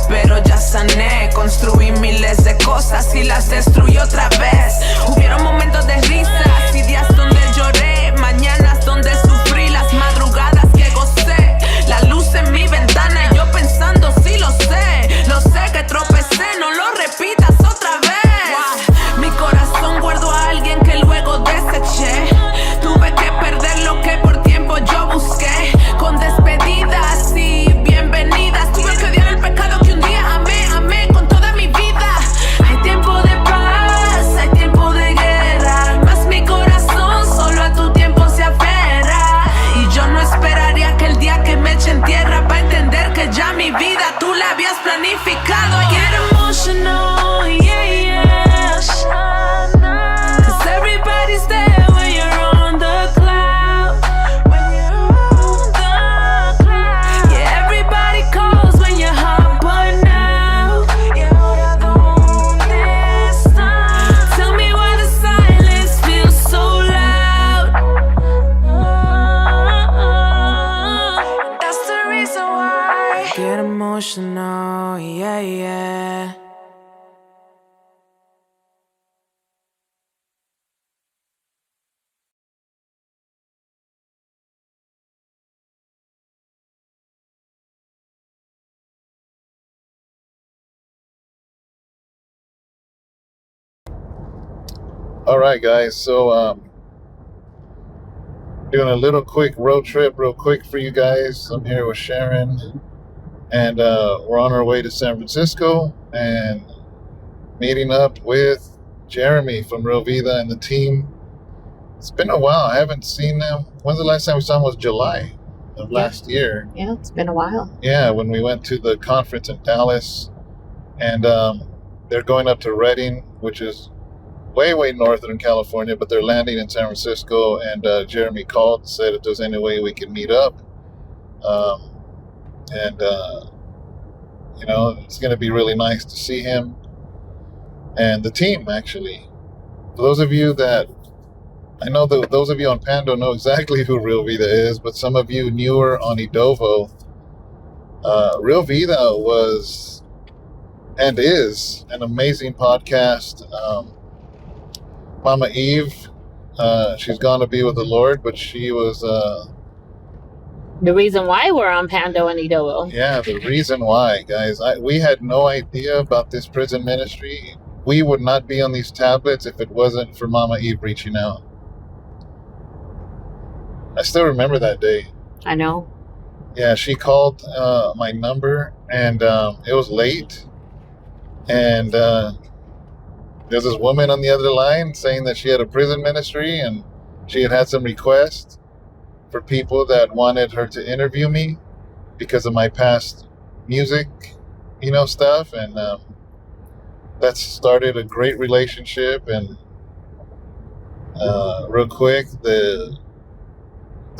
pero ya sané. Construí miles de cosas y las destruí otra vez. Hubieron momentos de risas y días donde lloré. Mañanas donde sufrí, las madrugadas que gocé. La luz en mi ventana y yo pensando, sí lo sé que tropecé, no lo repitas otra vez. Mi corazón guardó a alguien que luego deseché. Tuve que perder lo que por tiempo yo busqué. Con despedidas y bienvenidas. Tuve que odiar el pecado que un día amé con toda mi vida. Hay tiempo de paz, hay tiempo de guerra. Mas mi corazón solo a tu tiempo se aferra. Y yo no esperaría que el día que me eche en tierra para entender que ya mi vida tú la habías planificado. I get emotional, yeah, yeah. 'Cause everybody's there when you're on the cloud. When you're on the cloud. Yeah, everybody calls when you're hot, but now tell me why the silence feels so loud. That's the reason why I get emotional, yeah, yeah. All right, guys. So, doing a little quick road trip, real quick for you guys. I'm here with Sharon, and we're on our way to San Francisco and meeting up with Jeremy from Real Vida and the team. It's been a while. I haven't seen them. When's the last time we saw them? Was July of last year. Yeah, it's been a while. Yeah, when we went to the conference in Dallas, and they're going up to Redding, which is way northern California, but they're landing in San Francisco. And Jeremy called, said if there's any way we could meet up, and it's going to be really nice to see him and the team. Actually, for those of you that I know, those of you on Pando know exactly who Real Vida is, but some of you newer on Edovo, Real Vida was and is an amazing podcast. Mama Eve She's gone to be with the Lord, but she was, The reason why we're on Pando and Idobo. yeah, the reason why, guys. We had no idea about this prison ministry. We would not be on these tablets if it wasn't for Mama Eve reaching out. I still remember that day. I know. Yeah, she called my number, and it was late. And there's this woman on the other line saying that she had a prison ministry, and she had some requests for people that wanted her to interview me because of my past music, stuff. And that started a great relationship. And real quick, the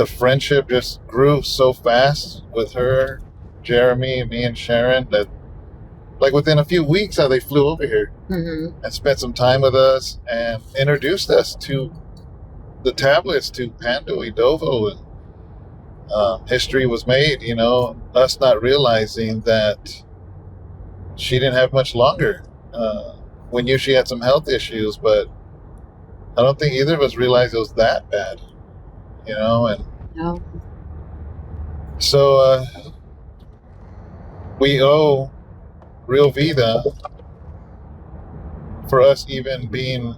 friendship just grew so fast with her, Jeremy, me, and Sharon that, like, within a few weeks, they flew over here and spent some time with us and introduced us to the tablets, to Pando Idobo, and history was made, us not realizing that she didn't have much longer. We knew she had some health issues, but I don't think either of us realized it was that bad, and No. so we owe Real Vida for us even being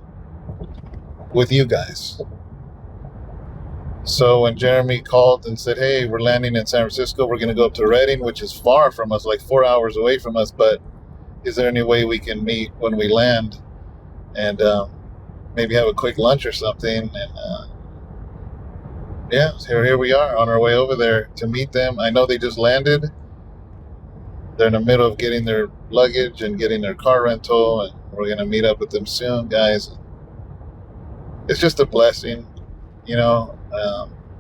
with you guys. So when Jeremy called and said, hey, we're landing in San Francisco, we're going to go up to Redding, which is far from us, like 4 hours away from us, but is there any way we can meet when we land and maybe have a quick lunch or something? And yeah, so here we are on our way over there to meet them. I know they just landed. They're in the middle of getting their luggage and getting their car rental, and we're going to meet up with them soon, guys. It's just a blessing,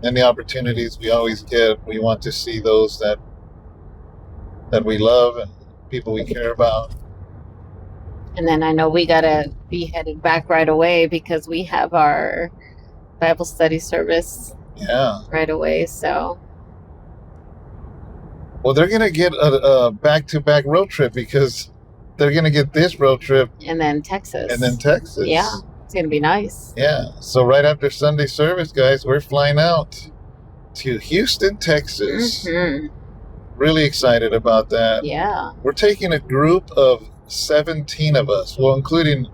and the opportunities we always get. We want to see those that we love and people we care about. And then I know we got to be headed back right away because we have our Bible study service right away. So, well, they're going to get a back-to-back road trip because they're going to get this road trip. And then Texas. Yeah. It's going to be nice. Yeah. So right after Sunday service, guys, we're flying out to Houston, Texas. Really excited about that. Yeah. We're taking a group of 17 of us, well, including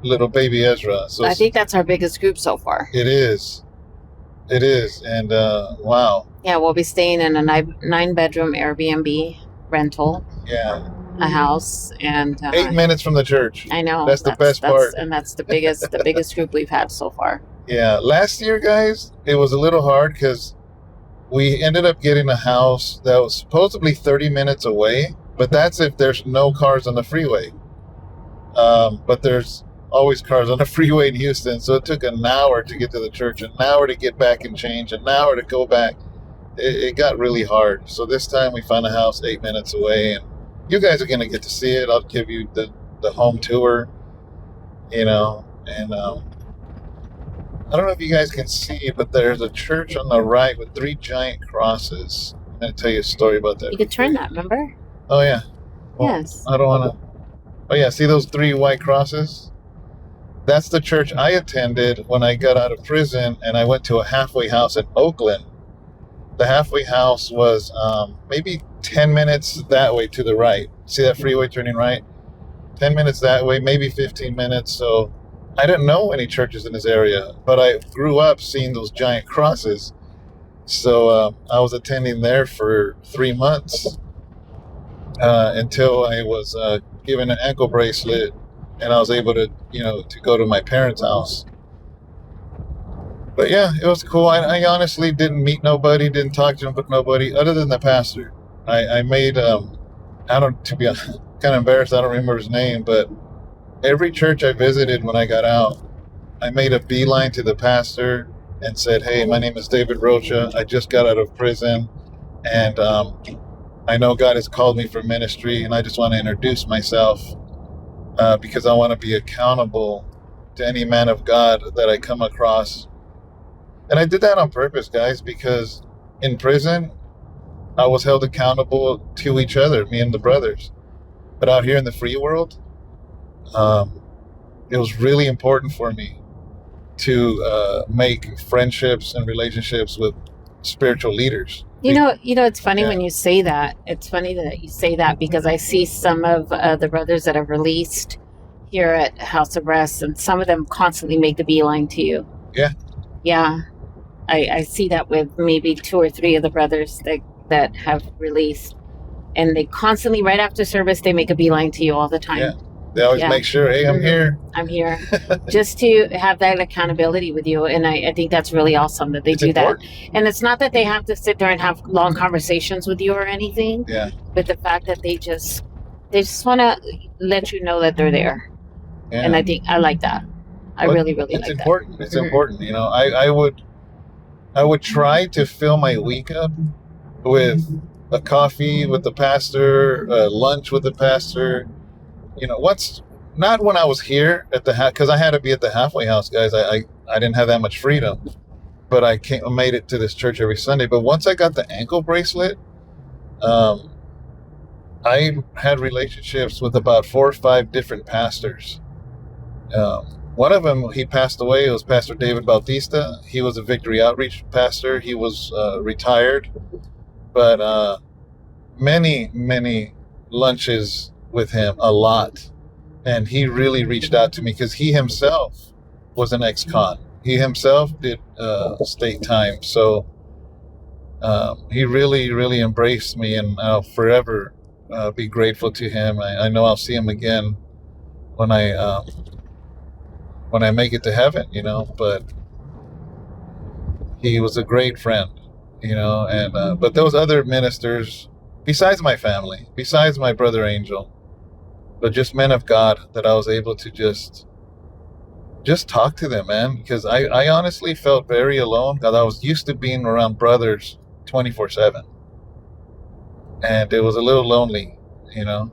little baby Ezra. So I think that's our biggest group so far. It is. And wow. Yeah, we'll be staying in a 9-bedroom Airbnb rental. Yeah. A house, and 8 minutes from the church. I know. That's the best part. And that's the biggest group we've had so far. Yeah. Last year, guys, it was a little hard because we ended up getting a house that was supposedly 30 minutes away, but that's if there's no cars on the freeway. But there's always cars on the freeway in Houston, so it took an hour to get to the church, an hour to get back and change, an hour to go back. It got really hard. So this time we found a house 8 minutes away, and you guys are going to get to see it. I'll give you the home tour, and I don't know if you guys can see, but there's a church on the right with 3 giant crosses. I'm going to tell you a story about that. You could turn that, remember? Oh, yeah. Well, Yes. I don't want to. Oh, yeah. See those 3 white crosses? That's the church I attended when I got out of prison, and I went to a halfway house in Oakland. The halfway house was maybe 10 minutes that way to the right. See that freeway turning right? 10 minutes that way, maybe 15 minutes. So I didn't know any churches in this area, but I grew up seeing those giant crosses. So I was attending there for 3 months until I was given an ankle bracelet, and I was able to, to go to my parents' house. But yeah, it was cool. I honestly didn't meet nobody, didn't talk to nobody other than the pastor. I made, to be kind of embarrassed, I don't remember his name, but every church I visited when I got out, I made a beeline to the pastor and said, hey, my name is David Rocha. I just got out of prison, and I know God has called me for ministry, and I just want to introduce myself because I want to be accountable to any man of God that I come across. And I did that on purpose, guys, because in prison, I was held accountable to each other, me and the brothers. But out here in the free world, it was really important for me to make friendships and relationships with spiritual leaders. You know, it's funny Yeah. when you say that. It's funny that you say that because I see some of the brothers that have released here at House of Rest, and some of them constantly make the beeline to you. Yeah. Yeah. I see that with maybe 2 or 3 of the brothers that have released. And they constantly, right after service, they make a beeline to you all the time. Yeah. They always Yeah. make sure, hey, I'm here. I'm here. Just to have that accountability with you. And I think that's really awesome that they It's do important. that. And it's not that they have to sit there and have long conversations with you or anything. Yeah. But the fact that they just want to let you know that they're there. Yeah. And I think I like that. I But really, really it's like important. It's Mhm. important. You know, I would try to fill my week up with a coffee with the pastor, lunch with the pastor. You know, not when I was here at the because I had to be at the halfway house, guys. I didn't have that much freedom, but I made it to this church every Sunday. But once I got the ankle bracelet, I had relationships with about 4 or 5 different pastors. One of them, he passed away. It was Pastor David Bautista. He was a Victory Outreach pastor. He was retired, but many lunches with him, a lot. And he really reached out to me because he himself was an ex-con. He himself did state time. So he really embraced me, and I'll forever be grateful to him. I know I'll see him again when I make it to heaven, you know, but he was a great friend, you know, and but those other ministers, besides my family, besides my brother Angel, but just men of God that I was able to just talk to them, man, because I honestly felt very alone because I was used to being around brothers 24/7, and it was a little lonely, you know,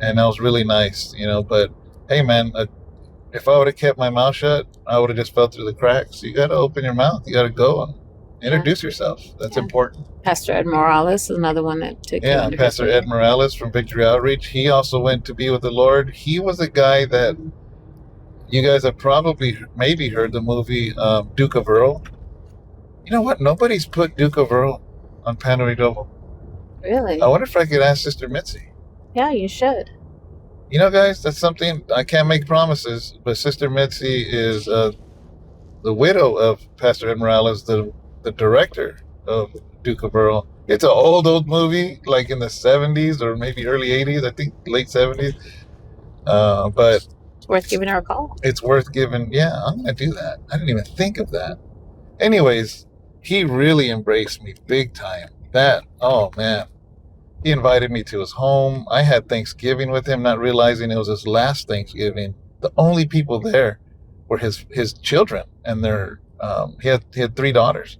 and that was really nice, you know, but hey, man, if I would have kept my mouth shut, I would have just fell through the cracks. You got to open your mouth. You got to go and introduce yourself. That's important. Pastor Ed Morales is another one that took you Yeah, under his Pastor wing. Ed Morales from Victory Outreach. He also went to be with the Lord. He was a guy that you guys have probably maybe heard the movie Duke of Earl. You know what? Nobody's put Duke of Earl on Panorama. Really? I wonder if I could ask Sister Mitzi. Yeah, you should. You know, guys, that's something I can't make promises, but Sister Mitzi is the widow of Pastor Ed Morales, the director of Duke of Earl. It's an old movie, like in the 70s or maybe early 80s, I think late 70s. But It's worth giving her a call. it's worth giving. Yeah, I'm going to do that. I didn't even think of that. Anyways, he really embraced me big time. Oh man. He invited me to his home. I had Thanksgiving with him, not realizing it was his last Thanksgiving. The only people there were his children and their he had 3 daughters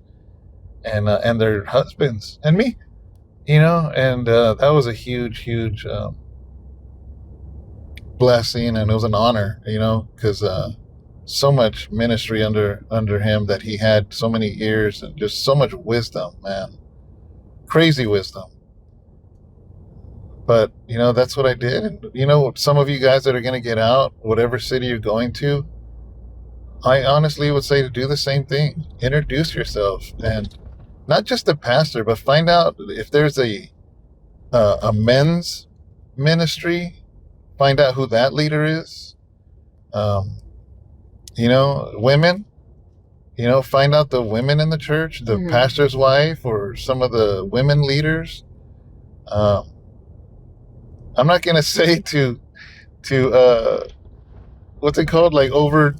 and their husbands and me, you know, and that was a huge blessing, and it was an honor, you know, because so much ministry under him that he had so many years and just so much wisdom, man, crazy wisdom. But, you know, that's what I did. And, you know, some of you guys that are going to get out, whatever city you're going to, I honestly would say to do the same thing. Introduce yourself. And not just a pastor, but find out if there's a men's ministry. Find out who that leader is. You know, women. You know, find out the women in the church, the pastor's wife or some of the women leaders. I'm not gonna say to what's it called, like overbear.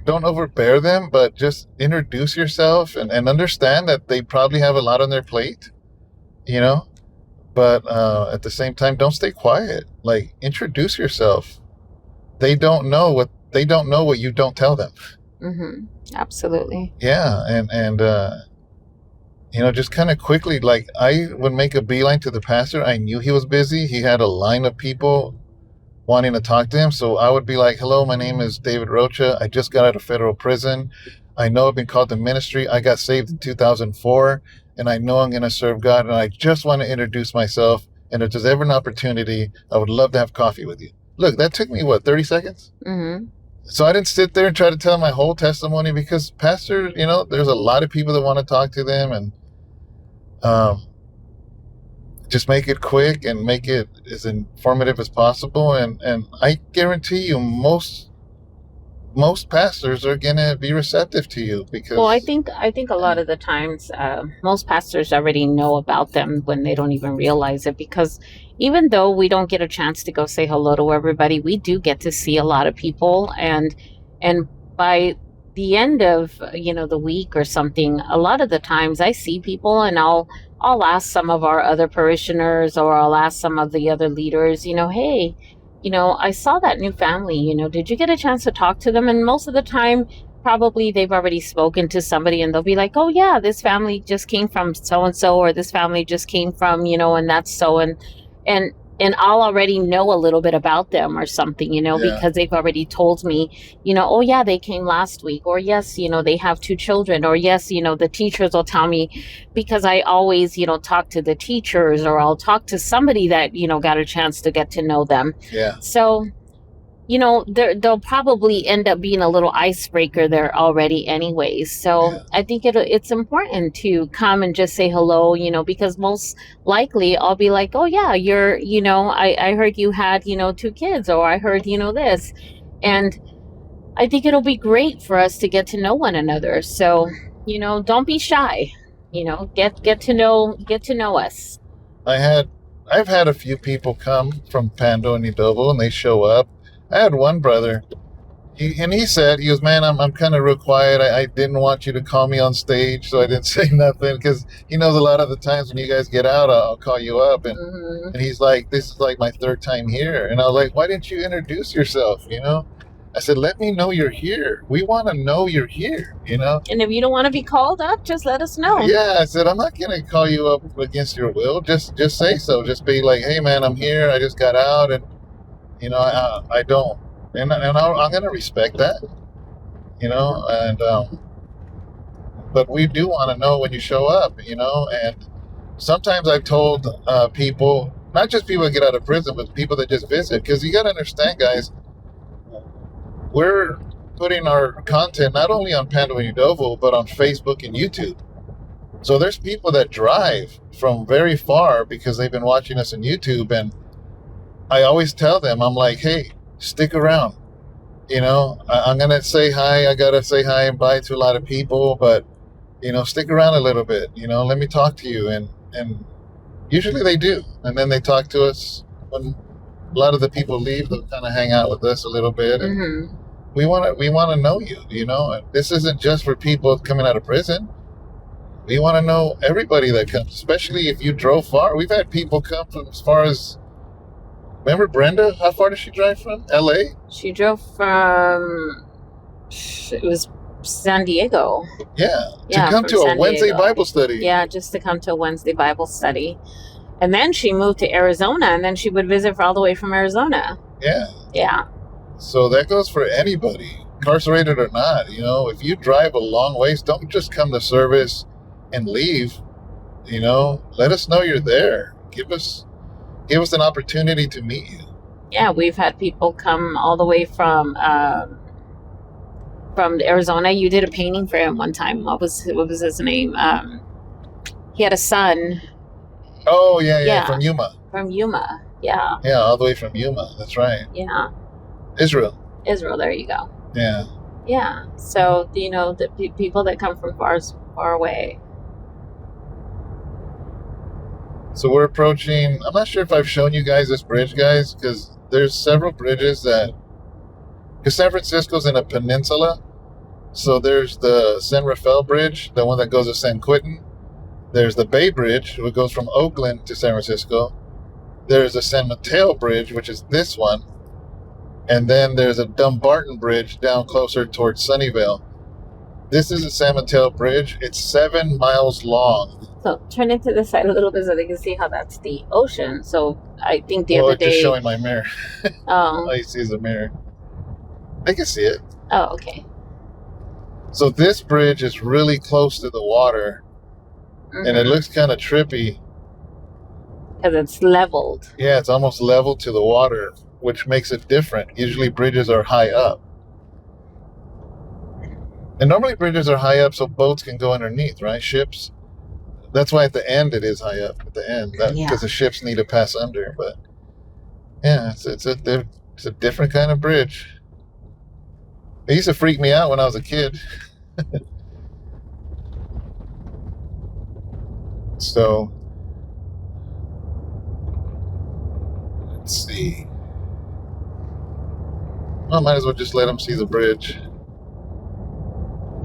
Don't overbear them, but just introduce yourself and understand that they probably have a lot on their plate, you know. But at the same time, don't stay quiet. Like, introduce yourself. They don't know what you don't tell them. Mm-hmm. Absolutely. Yeah, and you know, just kind of quickly, like, I would make a beeline to the pastor. I knew he was busy. He had a line of people wanting to talk to him. So I would be like, hello, my name is David Rocha. I just got out of federal prison. I know I've been called to ministry. I got saved in 2004, and I know I'm going to serve God. And I just want to introduce myself. And if there's ever an opportunity, I would love to have coffee with you. Look, that took me, 30 seconds? Mm-hmm. So I didn't sit there and try to tell my whole testimony because pastors, there's a lot of people that want to talk to them, and just make it quick and make it as informative as possible. And I guarantee you, most pastors are gonna be receptive to you because. Well, I think a lot of the times most pastors already know about them when they don't even realize it, because even though we don't get a chance to go say hello to everybody, we do get to see a lot of people, and by the end of the week or something, a lot of the times I see people, and I'll ask some of our other parishioners, or I'll ask some of the other leaders, hey, I saw that new family, did you get a chance to talk to them? And most of the time, probably they've already spoken to somebody, and they'll be like, oh yeah, this family just came from so-and-so, or this family just came from, and that's so, and I'll already know a little bit about them or something, because they've already told me, oh yeah, they came last week, or yes, they have 2 children, or yes, the teachers will tell me, because I always, talk to the teachers, or I'll talk to somebody that, got a chance to get to know them. Yeah. So, they'll probably end up being a little icebreaker there already anyways. So I think it's important to come and just say hello, because most likely I'll be like, oh yeah, you're, I heard you had, 2 kids, or I heard, this. And I think it'll be great for us to get to know one another. So, don't be shy, get to know us. I've had a few people come from Pando and Idobo, and they show up. I had one brother, he said, he goes, man, I'm kind of real quiet. I didn't want you to call me on stage, so I didn't say nothing, because he knows a lot of the times when you guys get out, I'll call you up. And, and he's like, this is like my 3rd time here. And I was like, why didn't you introduce yourself, I said, let me know you're here. We want to know you're here, And if you don't want to be called up, just let us know. Yeah, I said, I'm not going to call you up against your will. Just say so. Just be like, hey, man, I'm here. I just got out, and I don't, and I'm going to respect that, but we do want to know when you show up, and sometimes I've told people, not just people that get out of prison, but people that just visit, because you got to understand, guys, we're putting our content not only on Pando and Udovo, but on Facebook and YouTube. So there's people that drive from very far because they've been watching us on YouTube, and I always tell them, I'm like, hey, stick around. I'm going to say hi. I got to say hi and bye to a lot of people, but, stick around a little bit. Let me talk to you. And usually they do. And then they talk to us. When a lot of the people leave, they'll kind of hang out with us a little bit. And we want to know you, This isn't just for people coming out of prison. We want to know everybody that comes, especially if you drove far. We've had people come from as far as, remember Brenda? How far did she drive from? LA? She drove from, it was San Diego. Yeah. To come to a Wednesday Bible study. Yeah, just to come to a Wednesday Bible study. And then she moved to Arizona, and then she would visit all the way from Arizona. Yeah. Yeah. So that goes for anybody, incarcerated or not. If you drive a long ways, don't just come to service and leave. Let us know you're there. Give us an opportunity to meet you. Yeah, we've had people come all the way from Arizona. You did a painting for him one time. What was his name? He had a son. Oh yeah, from Yuma. From Yuma, yeah. Yeah, all the way from Yuma. That's right. Yeah. Israel. There you go. Yeah. Yeah. So the people that come from far away. So we're approaching, I'm not sure if I've shown you guys this bridge, guys, because there's several bridges because San Francisco's in a peninsula. So there's the San Rafael Bridge, the one that goes to San Quentin. There's the Bay Bridge, which goes from Oakland to San Francisco. There's the San Mateo Bridge, which is this one. And then there's a Dumbarton Bridge down closer towards Sunnyvale. This is the San Mateo Bridge. It's 7 miles long. So turn it to the side a little bit so they can see how that's the ocean. So I think the other day... just showing my mirror. Oh. All you see is a mirror. They can see it. Oh, okay. So this bridge is really close to the water. And it looks kind of trippy. Because it's leveled. Yeah, it's almost level to the water, which makes it different. Usually bridges are high up. And normally bridges are high up so boats can go underneath, right? Ships. That's why at the end it is high up at the end, because the ships need to pass under. But yeah, it's a different kind of bridge. It used to freak me out when I was a kid. So let's see. I might as well just let them see the bridge.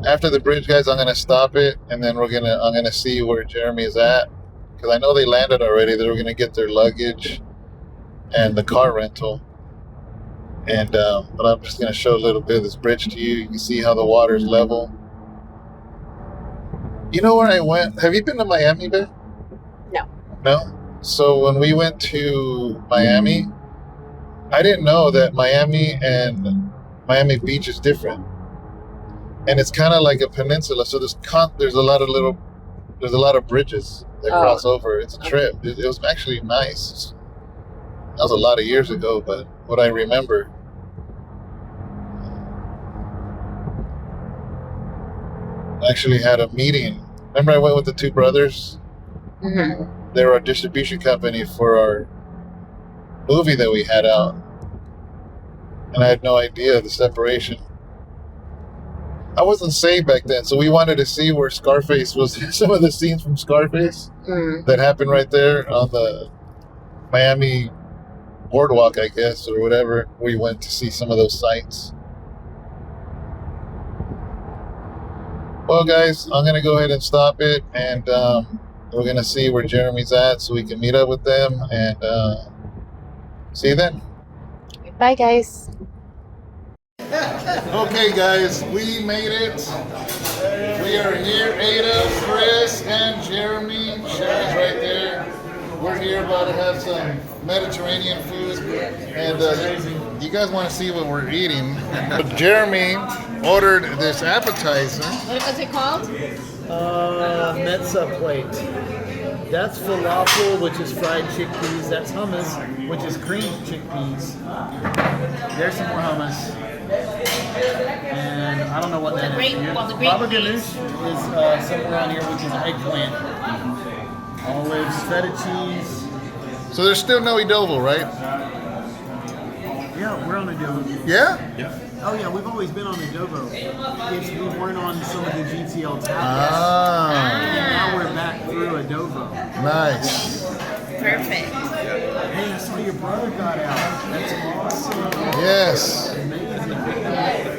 After the bridge, guys, I'm gonna stop it, and then I'm gonna see where Jeremy is at, because I know they landed already. They were gonna get their luggage and the car rental, and but I'm just gonna show a little bit of this bridge to you. You can see how the water is level. You know where I went? Have you been to Miami, babe? No. No? So when we went to Miami, I didn't know that Miami and Miami Beach is different. And it's kind of like a peninsula. So there's a lot of bridges that cross over. It's a trip. It was actually nice. That was a lot of years ago, but what I remember. I actually had a meeting. Remember I went with the two brothers? Mm-hmm. They were a distribution company for our movie that we had out. And I had no idea the separation. I wasn't saved back then, so we wanted to see where Scarface was. Some of the scenes from Scarface that happened right there on the Miami boardwalk, I guess, or whatever. We went to see some of those sites. Well, guys, I'm going to go ahead and stop it, and we're going to see where Jeremy's at so we can meet up with them, and see you then. Bye, guys. Okay, guys, we made it. We are here. Ada, Chris, and Jeremy. Sharon's right there. We're here about to have some Mediterranean food. And you guys want to see what we're eating. But Jeremy ordered this appetizer. What was it called? Metza plate. That's falafel, which is fried chickpeas. That's hummus, which is creamed chickpeas. There's some more hummus. And I don't know what that is. Baba ganoush is somewhere on here, which is eggplant. Olives, feta cheese. So there's still no Edovo, right? Yeah, we're on Adobo. Yeah? Yeah. Oh yeah, we've always been on Adobo. We weren't on some of the GTL tablets. And now we're back through Adobo. Nice. Perfect. Hey, I saw your brother got out. That's awesome. Yes. Amazing.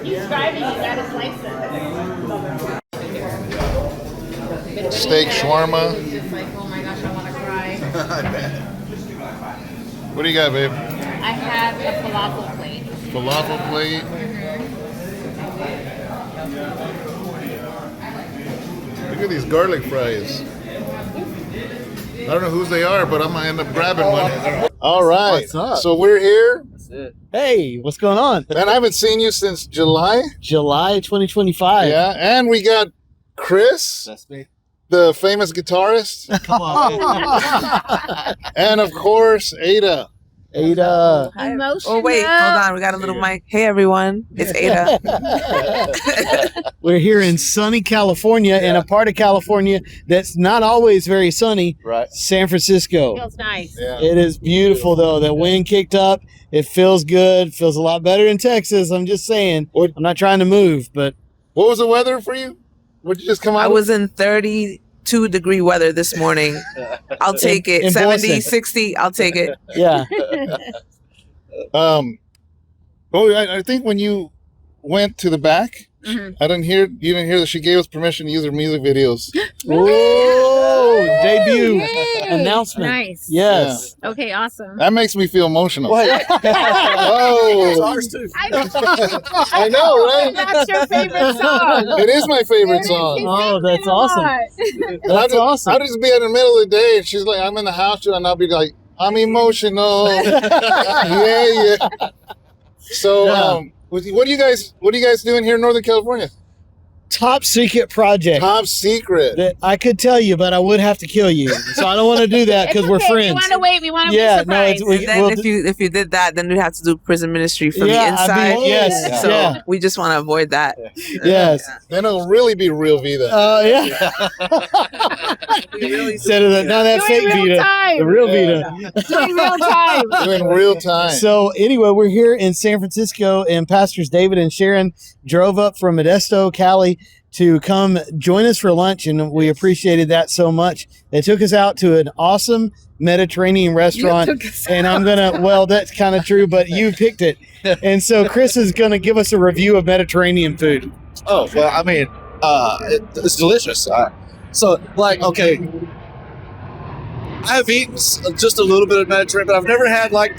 He's driving. He got his license. Steak shawarma. Just like, oh my gosh, I want to cry. What do you got, babe? I have a falafel plate. Falafel plate. Look at these garlic fries. I don't know whose they are, but I'm going to end up grabbing one. All right. What's up? So we're here. Hey, what's going on? Man, I haven't seen you since July. July 2025. Yeah. And we got Chris. That's me. The famous guitarist. Come on. And of course, Ada. Ada. Emotional. Oh, wait, hold on. We got a little mic. Hey, everyone. It's Ada. We're here in sunny California, in a part of California that's not always very sunny. Right. San Francisco. Feels nice. Yeah. It is beautiful, though. The wind kicked up. It feels good. Feels a lot better in Texas. I'm just saying. I'm not trying to move, but. What was the weather for you? Would you just come out? I was in 32-degree weather this morning. I'll take it. in 70, Boston. 60, I'll take it. Yeah. I think when you went to the back, you didn't hear that she gave us permission to use her music videos. Whoa! Debut announcement. Nice. Yes. Okay, awesome. That makes me feel emotional. What? Oh, Ours too. I know, right? That's your favorite song. It is my favorite song. Oh, that's awesome. That's awesome. I'll just be in the middle of the day and she's like, I'm in the house and I'll be like, I'm emotional. yeah. So, Yeah. what are you guys doing here in Northern California? top secret project Top secret. that I could tell you, but I would have to kill you. So I don't want to do that because we're friends. We want to wait. We want to Yeah, be no, surprised. it's- And then Well, if you did that, then we'd have to do prison ministry from the Yeah, inside. yes, So yeah. we just want to avoid that. Yes. Then it'll really be real Vida. Yeah. Instead of that, not that Doing fake real Vida, time. the real Vida. Doing real time. In real time. So anyway, we're here in San Francisco, and Pastors David and Sharon drove up from Modesto, Cali, to come join us for lunch, and we appreciated that so much. They took us out to an awesome Mediterranean restaurant, and I'm gonna. Well, that's kind of true, but you picked it, and so Chris is gonna give us a review of Mediterranean food. Oh, well, I mean, it's delicious. So, like, okay, I've eaten just a little bit of Mediterranean, but I've never had like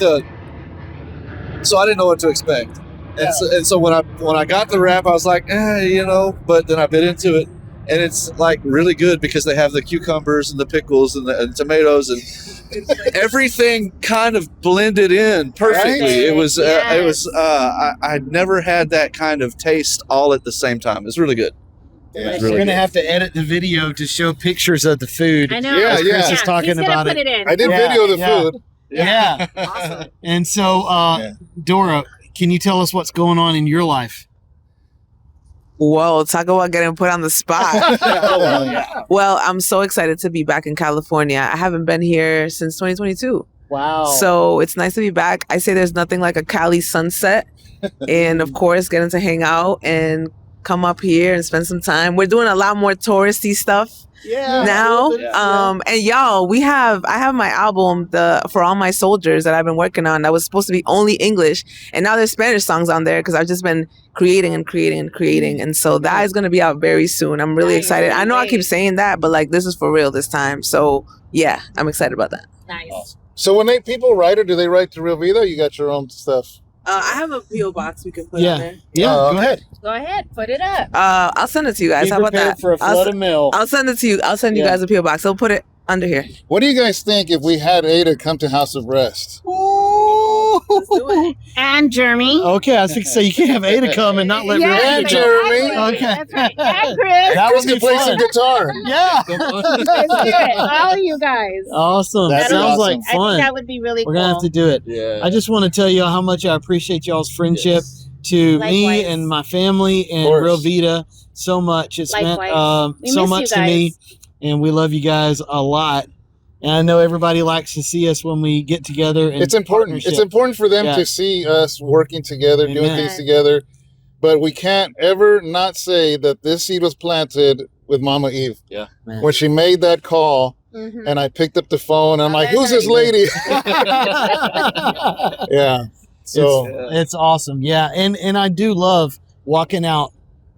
so I didn't know what to expect. And so when I got the wrap, I was like, but then I bit into it, and it's like really good because they have the cucumbers and the pickles and the tomatoes and everything kind of blended in perfectly. Right. I'd never had that kind of taste all at the same time. It's really good. Yeah, It's We're really gonna good. have to edit the video to show pictures of the food. I know. Yeah, As Chris yeah. is talking He's gonna about put it. it in. I did Yeah, video the yeah. food. Yeah. Awesome. And so, Yeah. Dora, can you tell us what's going on in your life? Whoa, talk about getting put on the spot. Well, I'm so excited to be back in California. I haven't been here since 2022. Wow. So it's nice to be back. I say there's nothing like a Cali sunset. And of course, getting to hang out and come up here and spend some time. We're doing a lot more touristy stuff now. And y'all, I have my album, For All My Soldiers, that I've been working on, that was supposed to be only English. And now there's Spanish songs on there because I've just been creating. And so that is going to be out very soon. I'm really excited. I know I keep saying that, but like this is for real this time. So yeah, I'm excited about that. Nice. So when people write, or do they write to Real Vida? Or you got your own stuff. I have a PO box we can put on Yeah. there. Yeah. Oh, Go ahead. Go ahead. Put it up. I'll send it to you guys. Be How about prepared that? for a flood of mail. I'll send it to you. I'll send you Yeah. guys a PO box. I'll put it under here. What do you guys think if we had Ada come to House of Rest? And Jeremy. Okay, I was going to say you can't have Ada come and not let Yeah, Rebecca And go. Jeremy. Okay. That's right. And Chris. That Chris would be can play some fun. guitar. Yeah. Let's do it. All of you guys. Awesome. That'd be Sounds awesome. like I think fun. that would be really We're cool. going to have to do it. Yeah. I just want to tell you how much I appreciate y'all's friendship to me Likewise. and my family and course. Real Vida so much. It's meant Likewise. We so miss much you to me, guys. and we love you guys a lot. And I know everybody likes to see us when we get together. And It's important. It's partnership. important for them Yeah. to see us working together, doing Amen. things together. But we can't ever not say that this seed was planted with Mama Eve. Yeah. Man. When she made that call, Mhm. and I picked up the phone, and I'm like, that's "Who's this right. lady?" Yeah. So It's awesome. Yeah. And I do love walking out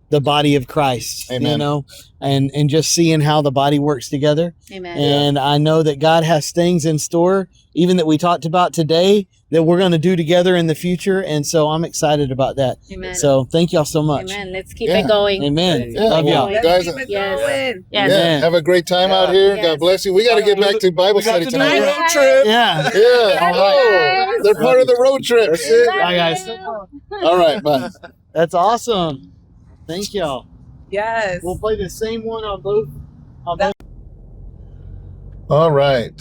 the body of Christ, Amen. you know, and just seeing how the body works together. Amen. And I know that God has things in store, even that we talked about today, that we're going to do together in the future. And so I'm excited about that. Amen. So thank y'all so much. Amen. Let's keep Yeah. it going. Amen. Yeah, Love well, y'all. guys. Yes. Yeah, Yes. have a great time out here. Yes. God bless you. We got to get back to Bible We got study to do tonight. a road trip. Yeah. Yeah. All right. Oh, they're part of the road trip. Bye, guys. All right, bye. That's awesome. Thank y'all. Yes. We'll play the same one on both. All right.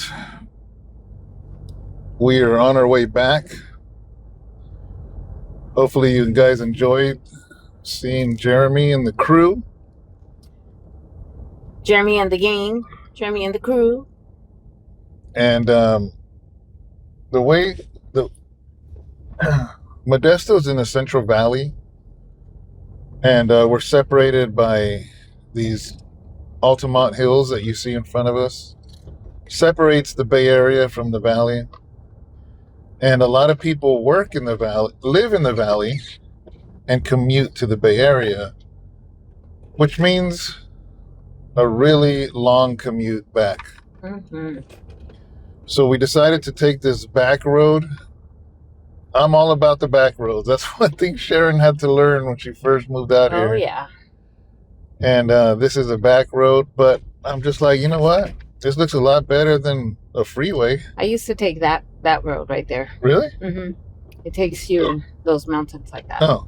We are on our way back. Hopefully you guys enjoyed seeing Jeremy and the crew. Jeremy and the gang. Jeremy and the crew. And the way Modesto's in the Central Valley, and we're separated by these Altamont Hills that you see in front of us. Separates the Bay Area from the valley. And a lot of people work in the valley, live in the valley, and commute to the Bay Area, which means a really long commute back. Mm-hmm. So we decided to take this back road. I'm all about the back roads. That's one thing Sharon had to learn when she first moved out here. Oh, yeah. And this is a back road, but I'm just like, you know what? This looks a lot better than a freeway. I used to take that road right there. Really? Mm-hmm. It takes you those mountains like that. Oh.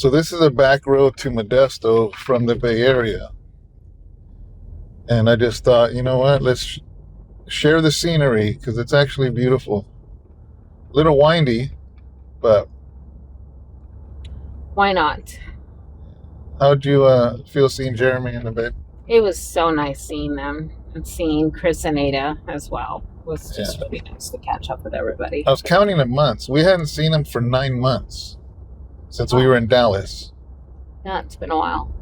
So this is a back road to Modesto from the Bay Area. And I just thought, you know what, let's share the scenery because it's actually beautiful. A little windy, but Why not? how'd you feel seeing Jeremy and the babe? It was so nice seeing them and seeing Chris and Ada as well. It was just really nice to catch up with everybody. I was counting the months. We hadn't seen him for 9 months since we were in Dallas. Yeah, it's been a while.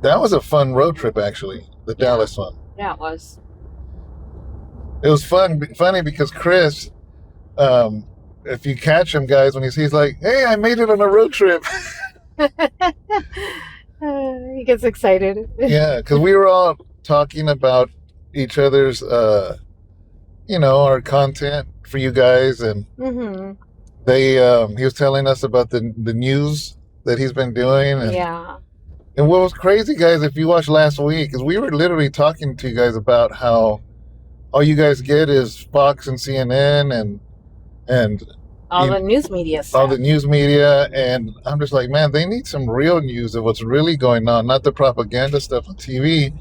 That was a fun road trip, actually, the Dallas one. Yeah, it was. It was funny because Chris, if you catch him, guys, when he's like, hey, I made it on a road trip. He gets excited. Yeah, because we were all talking about each other's, our content for you guys. And he was telling us about the news that he's been doing. And, and what was crazy, guys, if you watched last week, is we were literally talking to you guys about how all you guys get is Fox and CNN and all the news media stuff. All the news media. And I'm just like, man, they need some real news of what's really going on, not the propaganda stuff on TV.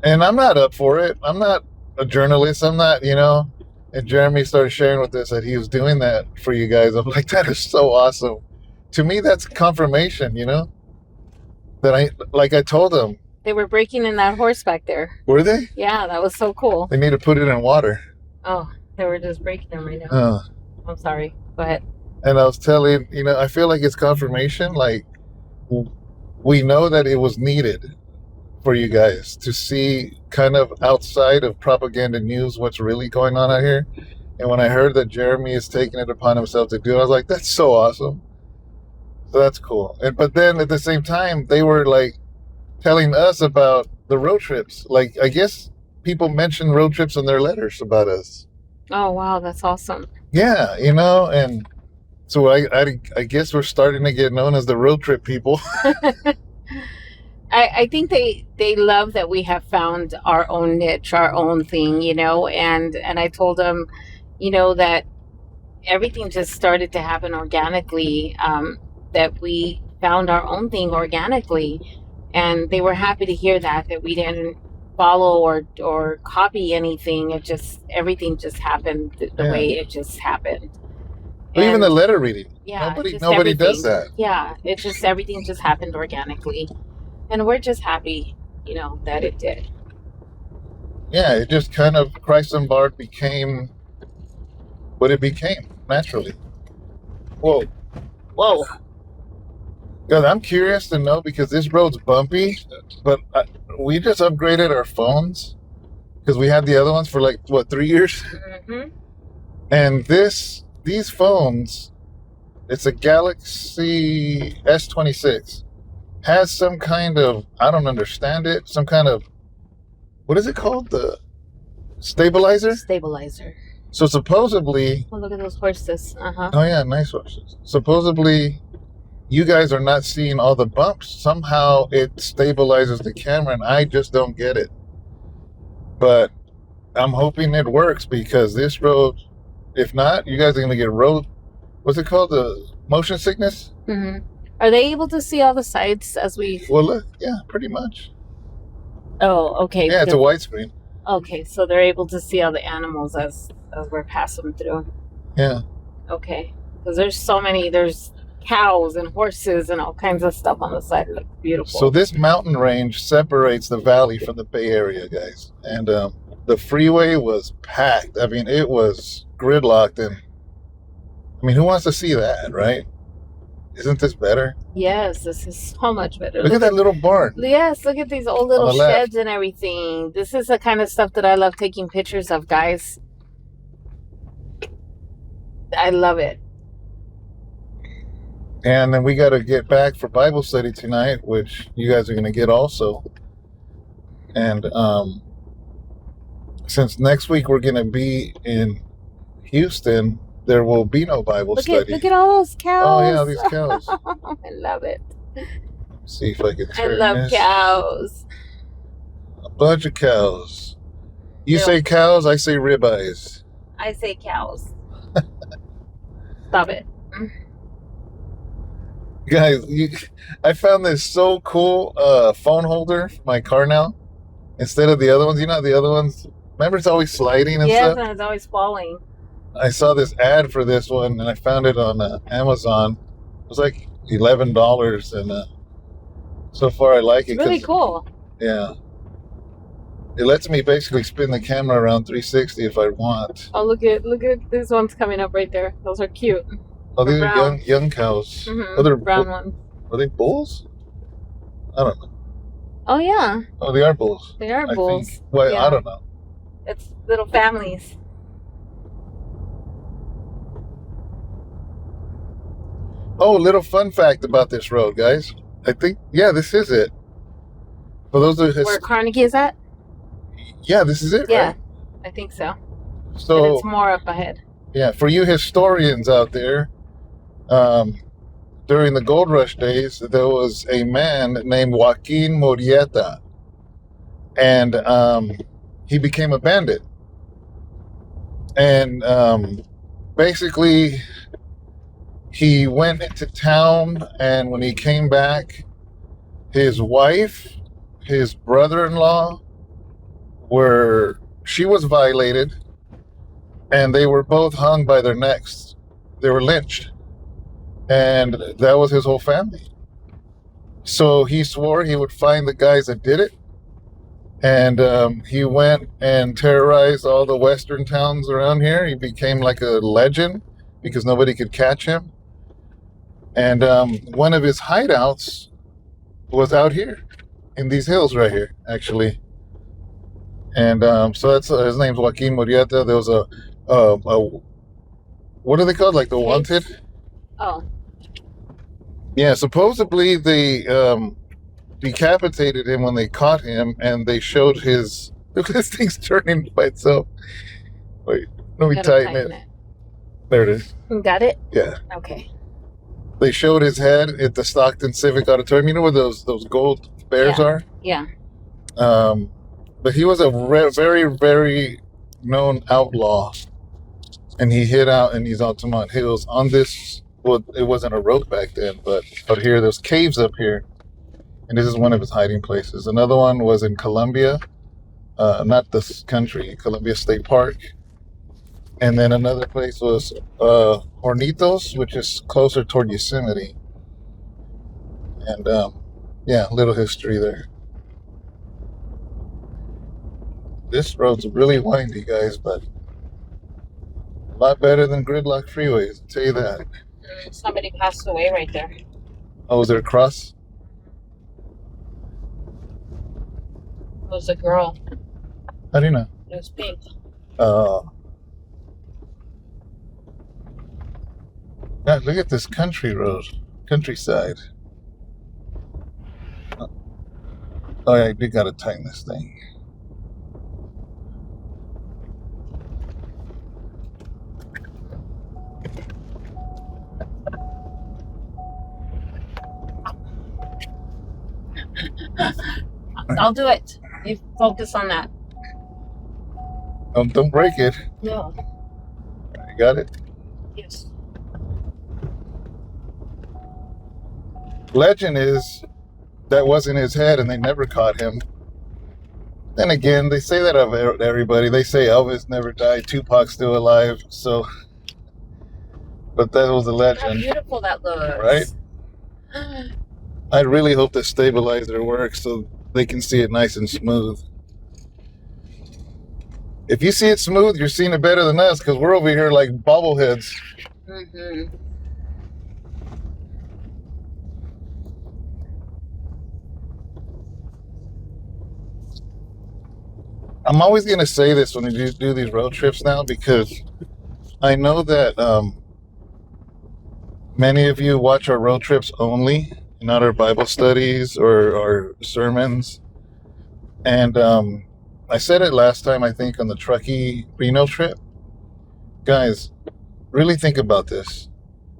And I'm not up for it. I'm not a journalist. I'm not, And Jeremy started sharing with us that he was doing that for you guys. I'm like, that is so awesome. To me, that's confirmation, that I told them. They were breaking in that horse back there. Were they? Yeah, that was so cool. They need to put it in water. Oh, they were just breaking them right now. I'm sorry. Go ahead. And I was telling, I feel like it's confirmation. Like, we know that it was needed for you guys to see kind of outside of propaganda news what's really going on out here. And when I heard that Jeremy is taking it upon himself to do it, I was like, that's so awesome. So that's cool. But then at the same time, they were like telling us about the road trips. Like, I guess people mention road trips in their letters about us. Oh, wow. That's awesome. Yeah, and so I guess we're starting to get known as the road trip people. I think they love that we have found our own niche, our own thing, and I told them, that everything just started to happen organically, that we found our own thing organically, and they were happy to hear that we didn't follow or copy anything. Everything just happened the way it just happened. Well, even the letter reading. Yeah. Nobody does that. Yeah. Everything just happened organically. And we're just happy, that it did. Yeah, it just kind of, Christ Unbarred became what it became, naturally. Whoa. God, I'm curious to know, because this road's bumpy, but we just upgraded our phones, because we had the other ones for 3 years? Mm-hmm. And these phones, it's a Galaxy S26. Has some kind of, I don't understand it, some kind of, what is it called? The stabilizer? Stabilizer. So supposedly... Oh, look at those horses. Uh-huh. Oh, yeah, nice horses. Supposedly, you guys are not seeing all the bumps. Somehow it stabilizes the camera, and I just don't get it. But I'm hoping it works, because this road, if not, you guys are going to get what's it called? The motion sickness? Mm-hmm. Are they able to see all the sides as we... Well, look, yeah, pretty much. Oh, okay. Yeah, it's a widescreen. Okay, so they're able to see all the animals as we're passing through. Yeah. Okay. Because there's cows and horses and all kinds of stuff on the side. It looks beautiful. So this mountain range separates the valley from the Bay Area, guys. And the freeway was packed. I mean, it was gridlocked. And, who wants to see that, right? Isn't this better? Yes, this is so much better. Look at that little barn. Yes, look at these old little sheds and everything. This is the kind of stuff that I love taking pictures of, guys. I love it. And then we got to get back for Bible study tonight, which you guys are going to get also. And since next week we're going to be in Houston, there will be no Bible study. Look at all those cows. Oh, yeah, these cows. I love it. Let's see if I can turn I love this. cows. A bunch of cows. You say cows, I say ribeyes. I say cows. Stop it. Guys, I found this so cool phone holder for my car now. Instead of the other ones, the other ones, remember it's always sliding and Yes, stuff? and it's always falling. I saw this ad for this one, and I found it on Amazon. It was like $11, and so far I like it. Really cool. Yeah. It lets me basically spin the camera around 360 if I want. Oh, look at these ones coming up right there. Those are cute. Oh, these are brown. young cows. Mhm, Oh, they're brown ones. Are they bulls? I don't know. Oh yeah, Oh, they are bulls. they are I bulls. think. Well, Yeah. I don't know. It's little families. Oh, little fun fact about this road, guys. I think, yeah, this is it. For those of Where Carnegie is at? yeah, this is it, Yeah, right? I think so. But So, it's more up ahead. yeah, for you historians out there, during the gold rush days, there was a man named Joaquin Murrieta, and he became a bandit. And basically, he went into town, and when he came back, his wife, his brother-in-law, she was violated, and they were both hung by their necks. They were lynched. And that was his whole family. So he swore he would find the guys that did it. And he went and terrorized all the western towns around here. He became like a legend because nobody could catch him. And one of his hideouts was out here in these hills right here, actually. And so that's his name's Joaquin Murrieta. There was a what are they called? Like the wanted? Oh, Yeah, supposedly they decapitated him when they caught him, and they showed his. Look, this thing's turning by itself. Wait, let me gotta tighten it. There it is. You got it? Yeah, Okay. they showed his head at the Stockton Civic Auditorium. You know where those gold bears are? Yeah. But he was a very, very known outlaw, and he hid out in these Altamont Hills on this. Well, it wasn't a road back then, but out here, there's caves up here, and this is one of his hiding places. Another one was in Colombia, not this country, Columbia State Park. And then another place was Hornitos, which is closer toward Yosemite. And yeah, little history there. This road's really windy, guys, but a lot better than gridlock freeways, I'll tell you that. Somebody passed away right there. Oh, was there a cross? It was a girl. How do you know? It was pink. God, look at this country road, countryside. Oh yeah, we gotta tighten this thing. I'll do it. You focus on that. Don't break it. No. You got it? Yes. Legend is that wasn't his head and they never caught him. Then again, they say that of everybody. They say Elvis never died, Tupac's still alive, so. But that was a Look how legend, beautiful that looks. right? I really hope the stabilizer works so they can see it nice and smooth. If you see it smooth, you're seeing it better than us because we're over here like bobbleheads. Mm-hmm. I'm always going to say this when we do these road trips now because I know that many of you watch our road trips only, not our Bible studies or our sermons. And I said it last time, I think, on the Truckee Reno trip. Guys, really think about this.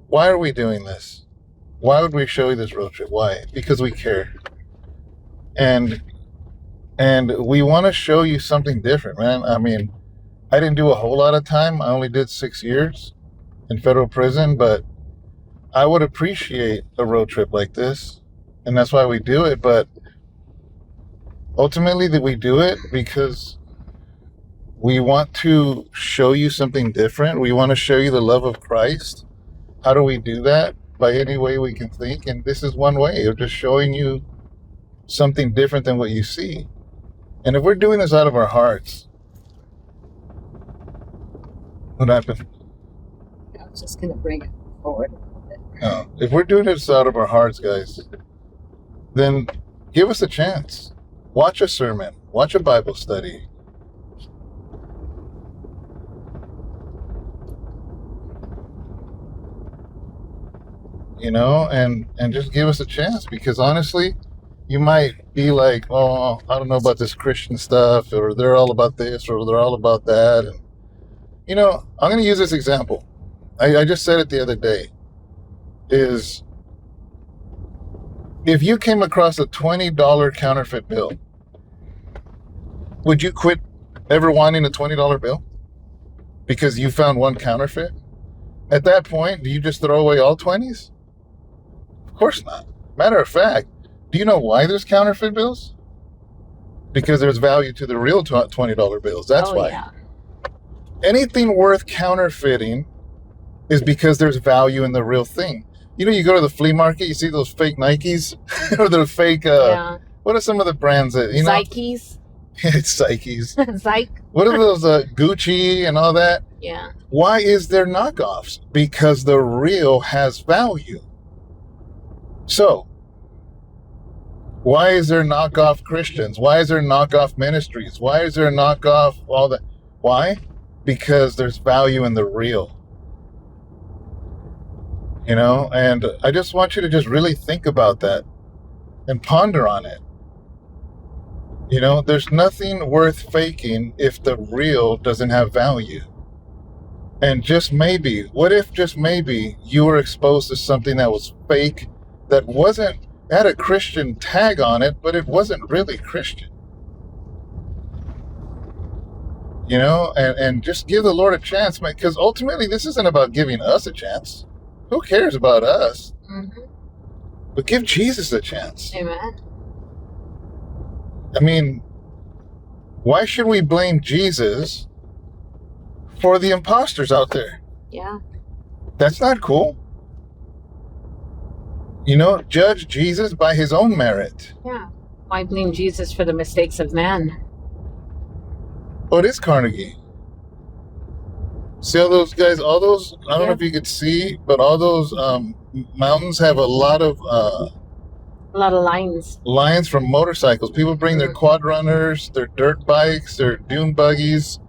Why are we doing this? Why would we show you this road trip? Why? Because we care. And we want to show you something different, man. I mean, I didn't do a whole lot of time. I only did 6 years in federal prison, but I would appreciate a road trip like this, and that's why we do it. But ultimately, that we do it because we want to show you something different. We want to show you the love of Christ. How do we do that? By any way we can think. And this is one way of just showing you something different than what you see. And if we're doing this out of our hearts, what happened? I was just going to bring it forward a little bit. No. If we're doing this out of our hearts, guys, then give us a chance. Watch a sermon. Watch a Bible study. You know, and just give us a chance, because honestly, you might be like, oh, I don't know about this Christian stuff, or they're all about this, or they're all about that. And, you know, I'm going to use this example. I just said it the other day, is if you came across a $20 counterfeit bill, would you quit ever wanting a $20 bill because you found one counterfeit? At that point, do you just throw away all 20s? Of course not. Matter of fact, do you know why there's counterfeit bills? Because there's value to the real $20 bills. That's why. Yeah. Anything worth counterfeiting is because there's value in the real thing. You know, you go to the flea market, you see those fake Nikes or the fake, what are some of the brands that, you know? Psyches. It's Psyches. Psych. What are those, Gucci and all that? Yeah. Why is there knockoffs? Because the real has value. So, why is there knockoff Christians? Why is there knockoff ministries? Why is there knockoff all that? Why? Because there's value in the real. You know, and I just want you to just really think about that and ponder on it. You know, there's nothing worth faking if the real doesn't have value. And just maybe, what if just maybe you were exposed to something that was fake, that had a Christian tag on it, but it wasn't really Christian. You know, and just give the Lord a chance, man, because ultimately this isn't about giving us a chance. Who cares about us? Mm-hmm. But give Jesus a chance. Amen. I mean, why should we blame Jesus for the imposters out there? Yeah. That's not cool. You know, judge Jesus by his own merit. Yeah. Why blame Jesus for the mistakes of man? Oh, it is Carnegie. See all those guys, I don't know if you could see, but all those mountains have a lot of lines. Lines from motorcycles. People bring their quad runners, their dirt bikes, their dune buggies,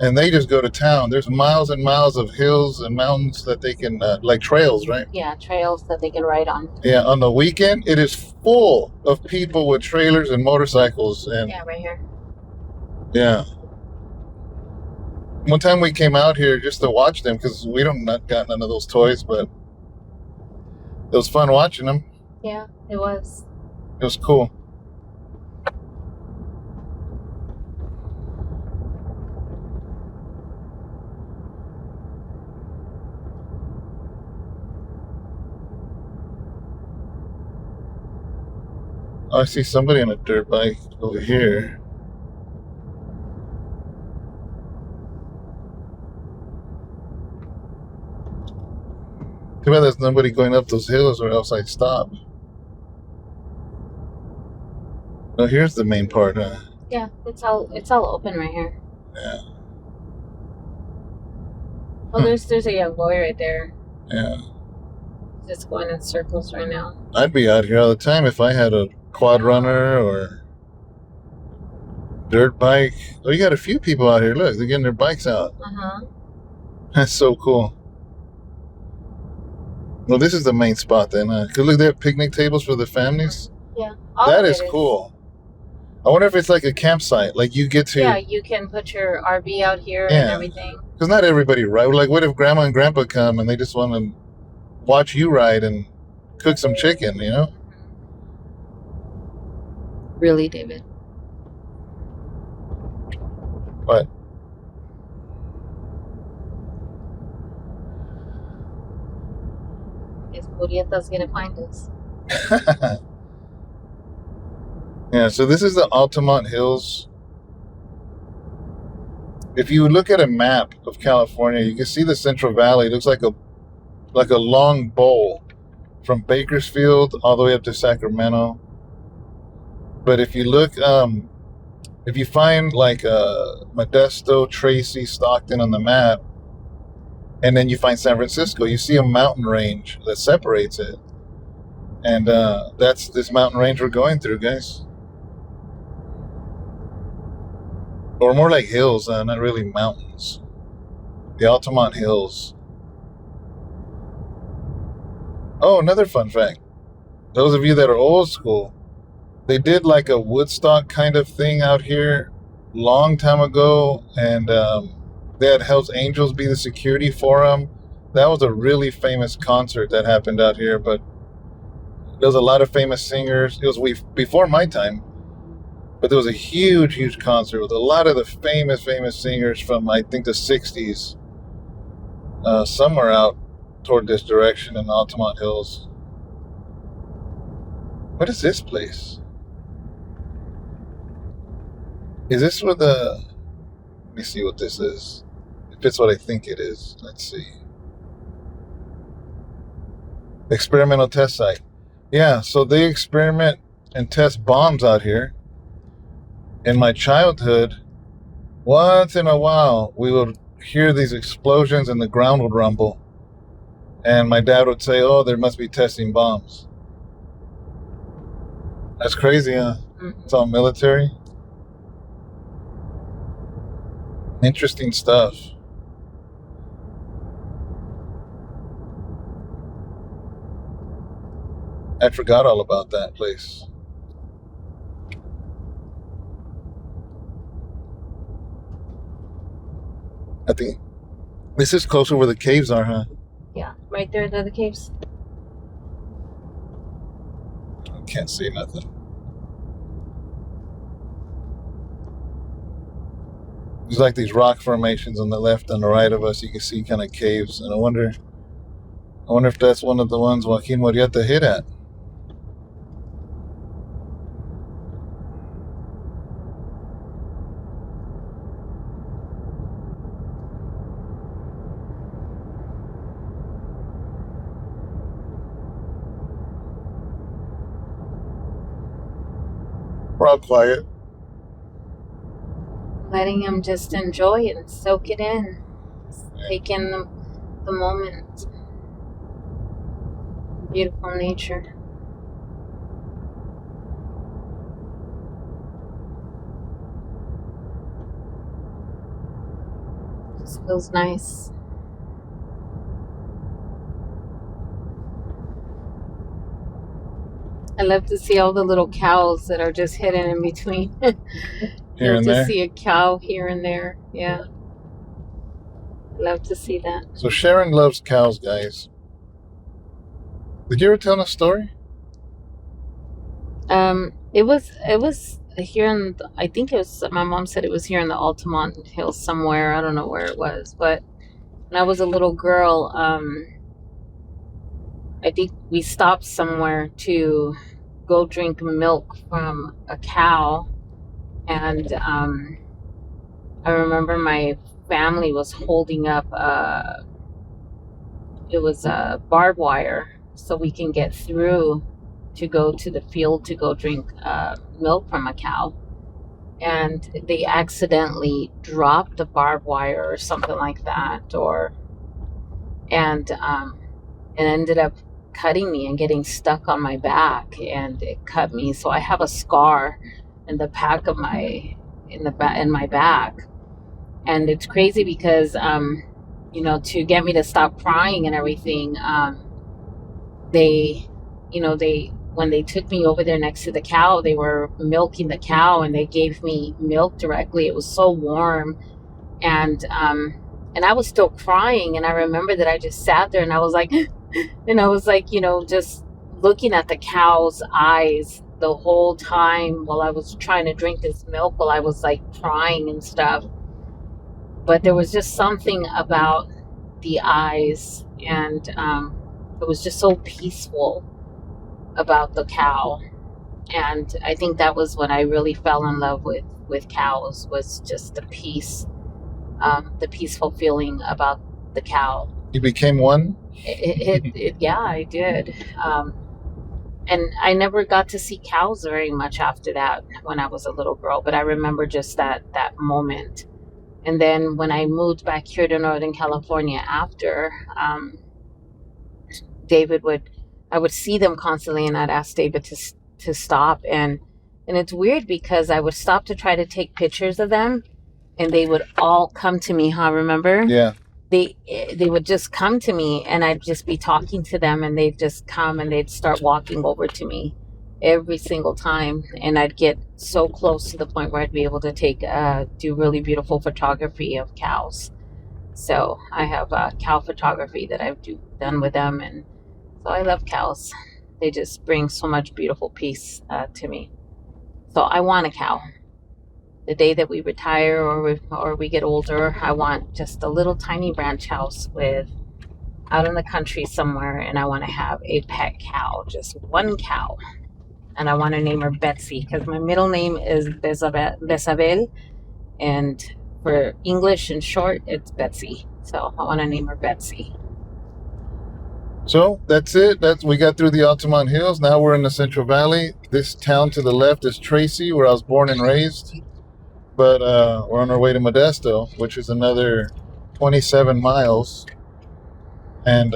and they just go to town. There's miles and miles of hills and mountains that they can, like trails, right? Yeah, trails that they can ride on. Yeah, on the weekend, it is full of people with trailers and motorcycles. And yeah, right here. Yeah. One time we came out here just to watch them because we not got none of those toys, but it was fun watching them. Yeah, it was. It was cool. Oh, I see somebody on a dirt bike over here. Too bad there's nobody going up those hills, or else I'd stop. Oh, here's the main part, huh? Yeah, it's all open right here. Yeah. Well, there's a young boy right there. Yeah. Just going in circles right now. I'd be out here all the time if I had a quad runner or dirt bike. Oh, you got a few people out here. Look, they're getting their bikes out. Uh-huh. That's so cool. Well, this is the main spot then. Cause look, they have picnic tables for the families. Yeah. That is cool. I wonder if it's like a campsite. Like you get to. Yeah, you can put your RV out here and everything. Because not everybody ride. Like, what if Grandma and Grandpa come and they just want to watch you ride and cook some chicken? You know. Really, David? What? Yes. Julieta's gonna find us. Yeah, so this is the Altamont Hills. If you look at a map of California, you can see the Central Valley. It looks like a long bowl from Bakersfield all the way up to Sacramento. But if you look, if you find like Modesto, Tracy, Stockton on the map, and then you find San Francisco, you see a mountain range that separates it. And that's this mountain range we're going through, guys. Or more like hills, not really mountains. The Altamont Hills. Oh, another fun fact. Those of you that are old school, they did like a Woodstock kind of thing out here long time ago, and they had Hell's Angels be the security for them. That was a really famous concert that happened out here, but there was a lot of famous singers. It was before my time, but there was a huge concert with a lot of the famous singers from, I think, the 60s, somewhere out toward this direction in Altamont Hills. What is this place? Is this where let me see what this is. If it's what I think it is. Let's see. Experimental test site. Yeah, so they experiment and test bombs out here. In my childhood, once in a while, we would hear these explosions and the ground would rumble. And my dad would say, oh, there must be testing bombs. That's crazy, huh? It's all military. Interesting stuff. I forgot all about that place. I think this is closer where the caves are, huh? Yeah, right there are the caves. I can't see nothing. There's like these rock formations on the left and the right of us. You can see kind of caves, and I wonder if that's one of the ones Joaquin Murrieta hit at. We're all quiet. Letting him just enjoy it and soak it in. Take in the moment. Beautiful nature. Just feels nice. I love to see all the little cows that are just hidden in between. Here and there. To see a cow here and there. Yeah. Love to see that. So Sharon loves cows, guys. Did you ever tell a story? It was here in I think it was, my mom said it was here in the Altamont Hills somewhere. I don't know where it was, but when I was a little girl, I think we stopped somewhere to go drink milk from a cow, and I remember my family was holding up it was a barbed wire so we can get through to go to the field to go drink milk from a cow, and they accidentally dropped the barbed wire or something like that, and it ended up cutting me and getting stuck on my back, and it cut me, so I have a scar in the back of my back. And it's crazy because to get me to stop crying and everything, they when they took me over there next to the cow, they were milking the cow, and they gave me milk directly. It was so warm, and I was still crying, and I remember that I just sat there and I was like and I was like, just looking at the cow's eyes the whole time while I was trying to drink this milk, while I was like crying and stuff. But there was just something about the eyes, and it was just so peaceful about the cow. And I think that was when I really fell in love with cows, was just the peaceful feeling about the cow. You became one? Yeah, I did. And I never got to see cows very much after that when I was a little girl, but I remember just that moment. And then when I moved back here to Northern California after, I would see them constantly, and I'd ask David to stop. And it's weird because I would stop to try to take pictures of them, and they would all come to me, remember? Yeah. They would just come to me, and I'd just be talking to them, and they'd just come and they'd start walking over to me every single time. And I'd get so close to the point where I'd be able to do really beautiful photography of cows. So I have cow photography that I've done with them. And so I love cows. They just bring so much beautiful peace to me. So I want a cow. The day that we retire or we get older, I want just a little tiny ranch house out in the country somewhere, and I want to have a pet cow, just one cow. And I want to name her Betsy, because my middle name is Besabel, and for English and short, it's Betsy. So I want to name her Betsy. So that's it. We got through the Altamont Hills. Now we're in the Central Valley. This town to the left is Tracy, where I was born and raised. But we're on our way to Modesto, which is another 27 miles. And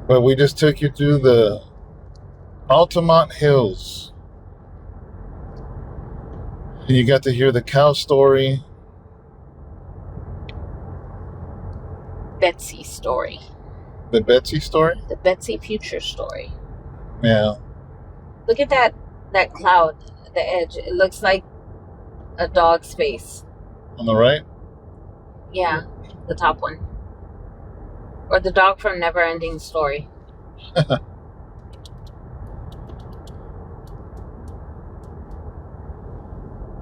but we just took you through the Altamont Hills. And you got to hear the cow story. Betsy story. The Betsy story? The Betsy future story. Yeah. Look at that cloud, the edge. It looks like a dog's face. On the right? Yeah, the top one. Or the dog from Neverending Story.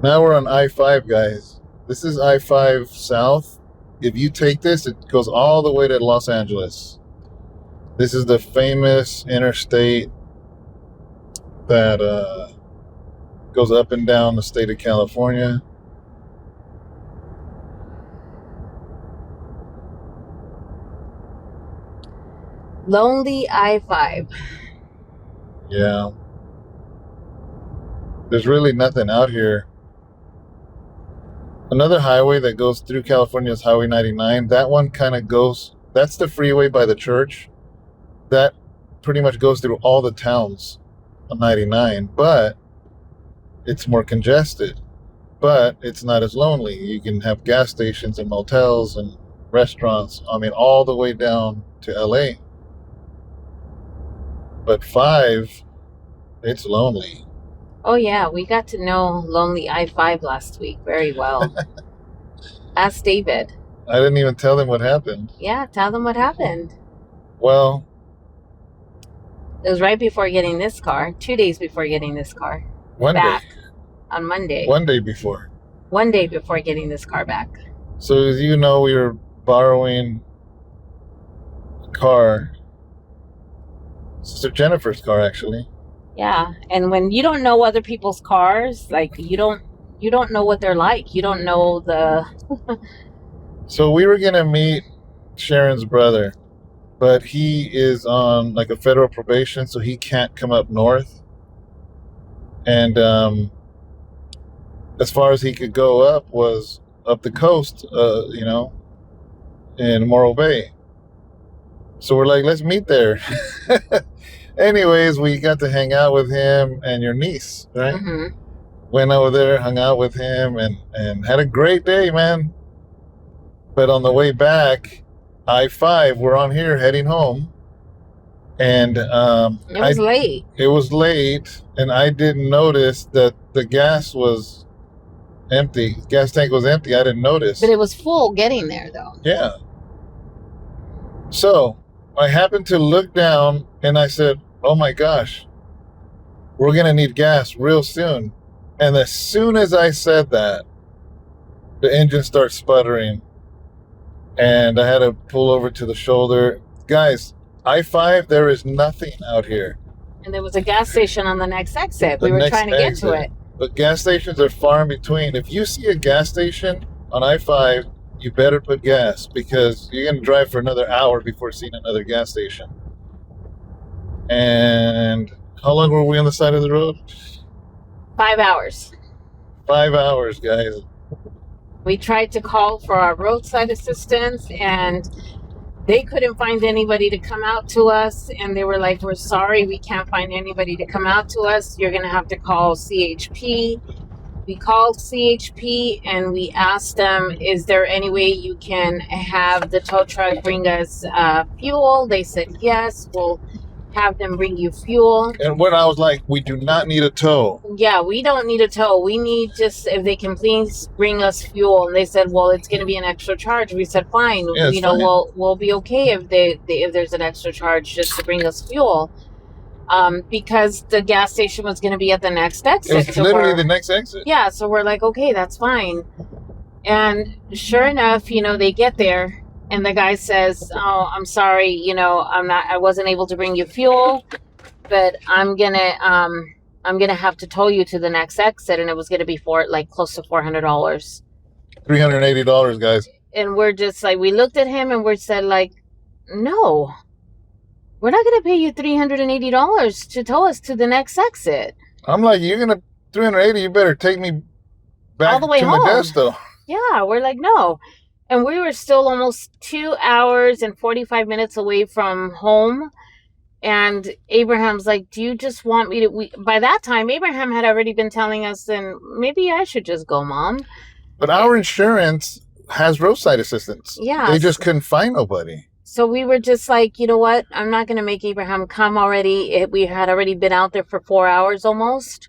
Now we're on I-5, guys. This is I-5 South. If you take this, it goes all the way to Los Angeles. This is the famous interstate that goes up and down the state of California. Lonely I-5. Yeah. There's really nothing out here. Another highway that goes through California is Highway 99. That one kind of goes, that's the freeway by the church. That pretty much goes through all the towns on 99, but it's more congested. But it's not as lonely. You can have gas stations and motels and restaurants, all the way down to LA. But 5, it's lonely. Oh yeah, we got to know Lonely I-5 last week very well. Ask David. I didn't even tell them what happened. Yeah, tell them what happened. Well, it was right before getting this car, 2 days before getting this car. One back day. On Monday. 1 day before. 1 day before getting this car back. So as you know, we were borrowing a car. Sister Jennifer's car, actually. Yeah, and when you don't know other people's cars, like you don't know what they're like. You don't know the. So we were gonna meet Sharon's brother, but he is on like a federal probation, so he can't come up north. And as far as he could go up was up the coast, in Morro Bay. So we're like, let's meet there. Anyways, we got to hang out with him and your niece, right? Mm-hmm. Went over there, hung out with him, and had a great day, man. But on the way back, I-5, we're on here heading home. And it was late. It was late, and I didn't notice that the gas was empty. Gas tank was empty. I didn't notice. But it was full getting there, though. Yeah. So I happened to look down, and I said, oh my gosh, we're going to need gas real soon. And as soon as I said that, the engine starts sputtering. And I had to pull over to the shoulder. Guys, I-5, there is nothing out here. And there was a gas station on the next exit. The We were next trying to get to exit. it. But gas stations are far in between. If you see a gas station on I-5, you better put gas because you're going to drive for another hour before seeing another gas station. And how long were we on the side of the road? 5 hours. 5 hours, guys. We tried to call for our roadside assistance, and they couldn't find anybody to come out to us. And they were like, we're sorry, we can't find anybody to come out to us. You're going to have to call CHP. We called CHP and we asked them, is there any way you can have the tow truck bring us fuel? They said, yes, we'll have them bring you fuel. And when I was like, we do not need a tow. Yeah, we don't need a tow. We need just, if they can please bring us fuel. And they said, well, it's going to be an extra charge. We said, fine. Yeah, you know, fine. we'll be okay if if there's an extra charge just to bring us fuel. Because the gas station was going to be at the next exit. It was literally the next exit. Yeah, so we're like, okay, that's fine. And sure enough, you know, they get there and the guy says, oh, I'm sorry, you know, I wasn't able to bring you fuel, but I'm gonna have to tow you to the next exit. And it was gonna be for like close to $400. $380, guys. And we're just like, we looked at him and we said like, no, we're not going to pay you $380 to tow us to the next exit. I'm like, you're going to $380, you better take me back all the way to home. Modesto. Yeah, we're like, no. And we were still almost 2 hours and 45 minutes away from home. And Abraham's like, do you just want me to... By that time, Abraham had already been telling us, then maybe I should just go, Mom. But our insurance has roadside assistance. Yeah. They just couldn't find nobody. So we were just like, you know what? I'm not going to make Abraham come already. We had already been out there for 4 hours almost.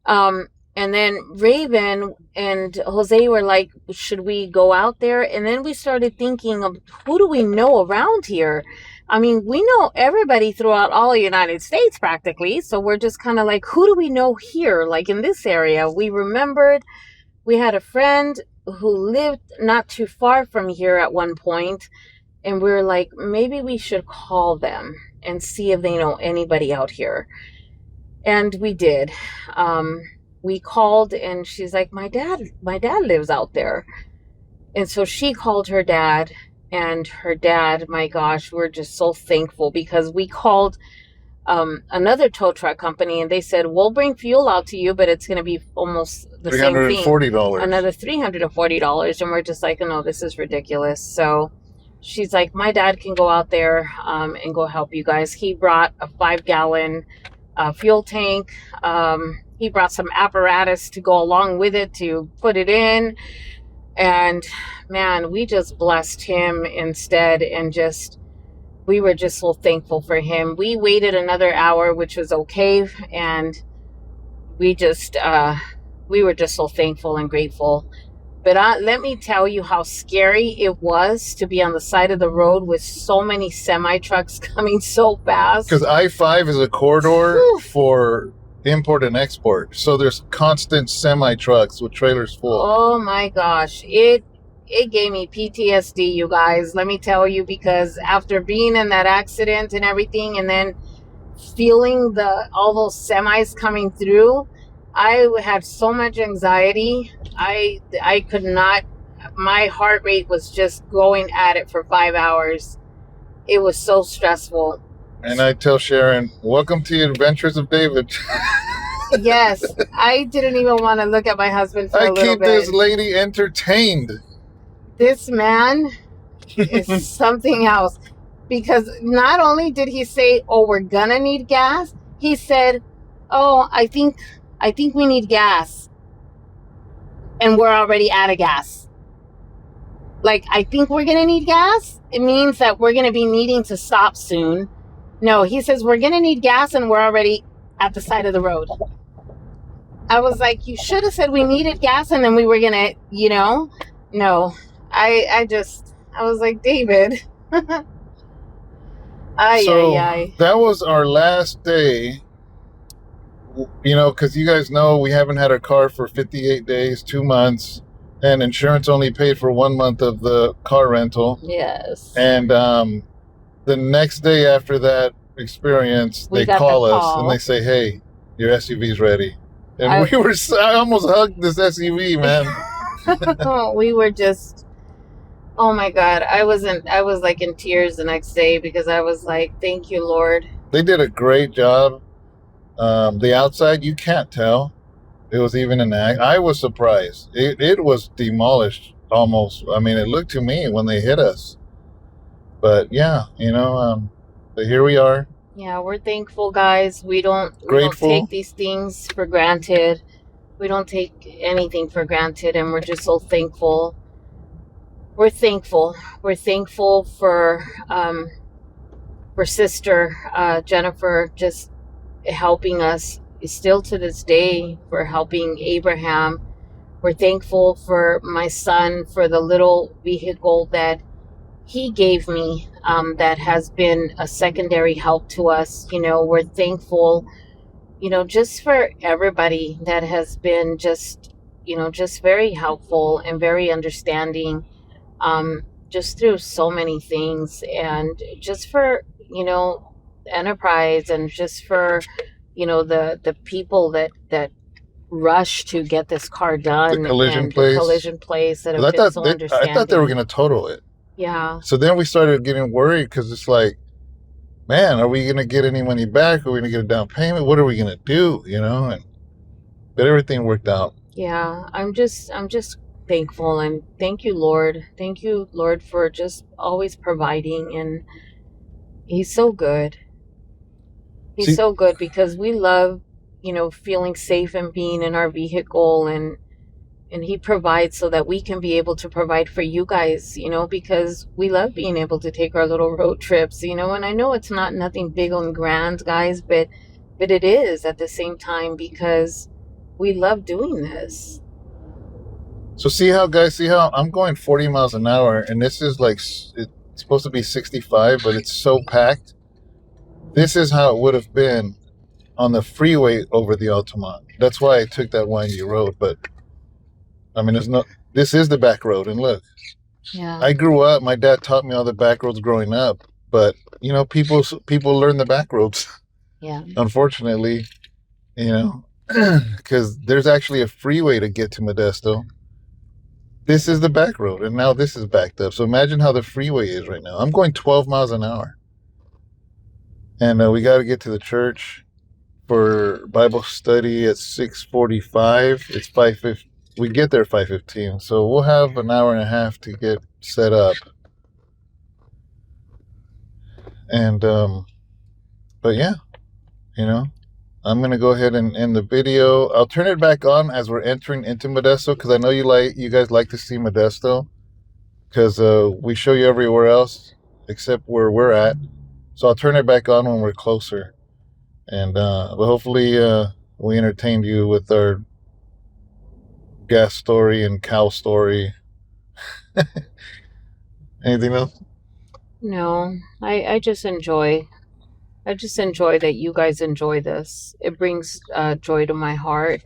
And then Raven and Jose were like, should we go out there? And then we started thinking of who do we know around here? I mean, we know everybody throughout all the United States practically. So we're just kind of like, who do we know here? Like in this area, we remembered we had a friend who lived not too far from here at one point. And we were like, maybe we should call them and see if they know anybody out here. And we did. We called and she's like, my dad lives out there. And so she called her dad, and her dad, my gosh, we're just so thankful because we called another tow truck company and they said, we'll bring fuel out to you, but it's going to be almost the same thing. $340. Another $340. And we're just like, no, this is ridiculous. So she's like, my dad can go out there and go help you guys. He brought a 5-gallon fuel tank. He brought some apparatus to go along with it to put it in. And man, we just blessed him instead. And we were just so thankful for him. We waited another hour, which was okay. And we were just so thankful and grateful. But let me tell you how scary it was to be on the side of the road with so many semi-trucks coming so fast. Because I-5 is a corridor for import and export. So there's constant semi-trucks with trailers full. Oh my gosh. It gave me PTSD, you guys. Let me tell you, because after being in that accident and everything, and then feeling all those semis coming through, I had so much anxiety. I could not, my heart rate was just going at it for 5 hours. It was so stressful. And I tell Sharon, welcome to the adventures of David. Yes, I didn't even want to look at my husband for a little bit. I keep this lady entertained. This man is something else. Because not only did he say, oh, we're gonna need gas, he said, oh, I think we need gas. And we're already out of gas. Like, I think we're going to need gas. It means that we're going to be needing to stop soon. No, he says we're going to need gas and we're already at the side of the road. I was like, you should have said we needed gas and then we were going to, you know. No, I was like, David. That was our last day. You know, because you guys know we haven't had our car for 58 days, 2 months, and insurance only paid for 1 month of the car rental. Yes. And the next day after that experience, We they got the call us call. and they say, "Hey, your SUV's ready." And I almost hugged this SUV, man. We were just, oh my God. I was like in tears the next day because I was like, thank you, Lord. They did a great job. The outside, you can't tell. It was even an act. I was surprised. It was demolished almost. I mean, it looked to me when they hit us. But yeah, but here we are. Yeah, we're thankful, guys. We don't Grateful. take these things for granted. We don't take anything for granted, and we're just so thankful. We're thankful. We're thankful for Sister Jennifer just helping us still to this day, for helping Abraham. We're thankful for my son, for the little vehicle that he gave me, that has been a secondary help to us. We're thankful, just for everybody that has been just very helpful and very understanding, just through so many things, and just for, Enterprise, and just for, the people that rush to get this car done, The collision and place. the collision place that have I been thought so I understanding. thought they were going to total it. Yeah. So then we started getting worried because it's like, man, are we going to get any money back? Are we going to get a down payment? What are we going to do? But everything worked out. Yeah, I'm just thankful, and thank you, Lord. Thank you, Lord, for just always providing, and He's so good. He's so good, because we love, feeling safe and being in our vehicle, and He provides so that we can be able to provide for you guys, because we love being able to take our little road trips, and I know it's not nothing big and grand, guys, but it is at the same time, because we love doing this. So see how I'm going 40 miles an hour, and this is like, it's supposed to be 65, but it's so packed. This is how it would have been on the freeway over the Altamont. That's why I took that windy road. But I mean, this is the back road, and look. Yeah. I grew up. My dad taught me all the back roads growing up, but people learn the back roads. Yeah. Unfortunately, because there's actually a freeway to get to Modesto. This is the back road, and now this is backed up. So imagine how the freeway is right now. I'm going 12 miles an hour. And we got to get to the church for Bible study at 6:45. It's 5:50. We get there 5:15. So we'll have an hour and a half to get set up. And, but yeah, I'm going to go ahead and end the video. I'll turn it back on as we're entering into Modesto, because I know you guys like to see Modesto, because we show you everywhere else except where we're at. So I'll turn it back on when we're closer. And but hopefully we entertained you with our gas story and cow story. Anything else? No, I just enjoy that you guys enjoy this. It brings joy to my heart,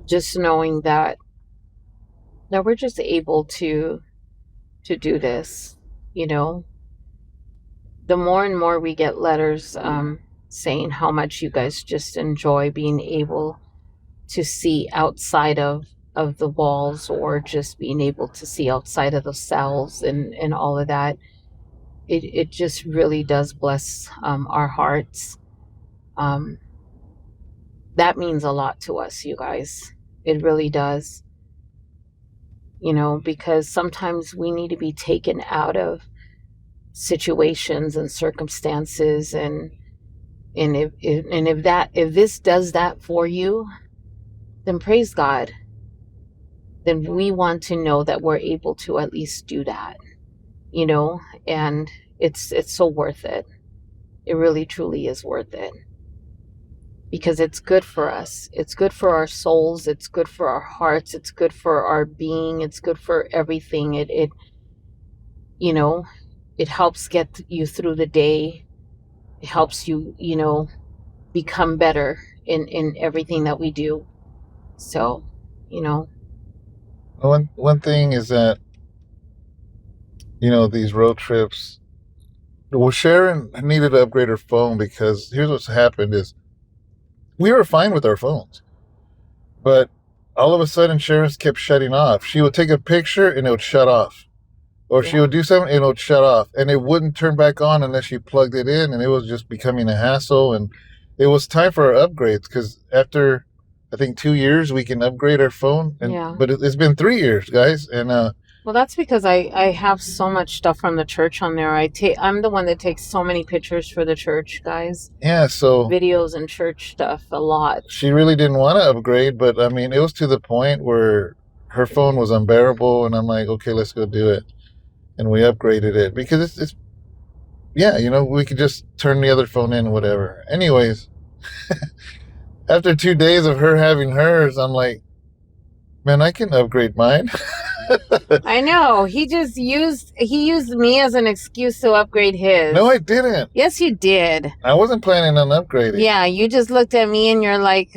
just knowing that we're just able to do this. The more and more we get letters saying how much you guys just enjoy being able to see outside of the walls, or just being able to see outside of the cells, and all of that, it just really does bless our hearts. That means a lot to us, you guys. It really does. Because sometimes we need to be taken out of situations and circumstances, and if this does that for you, then praise God. Then we want to know that we're able to at least do that, and it's so worth it. It really truly is worth it, because it's good for us. It's good for our souls. It's good for our hearts. It's good for our being. It's good for everything. It helps get you through the day. It helps you, become better in everything that we do. So, One thing is that, these road trips, Well, Sharon needed to upgrade her phone because here's what's happened is we were fine with our phones. But all of a sudden, Sharon's kept shutting off. She would take a picture and it would shut off. Or she would do something and it would shut off. And it wouldn't turn back on unless she plugged it in. And it was just becoming a hassle. And it was time for our upgrades because after, I think, 2 years, we can upgrade our phone. But it's been 3 years, guys. And well, that's because I have so much stuff from the church on there. I'm the one that takes so many pictures for the church, guys. yeah, so Videos and church stuff a lot. she really didn't want to upgrade. But I mean, it was to the point where her phone was unbearable. And I'm like, okay, let's go do it. And we upgraded it because it's yeah, we could just turn the other phone in, whatever. Anyways, after 2 days of her having hers, I'm like, man, I can upgrade mine. I know. He used me as an excuse to upgrade his. No, I didn't. Yes, you did. I wasn't planning on upgrading. Yeah, you just looked at me and you're like,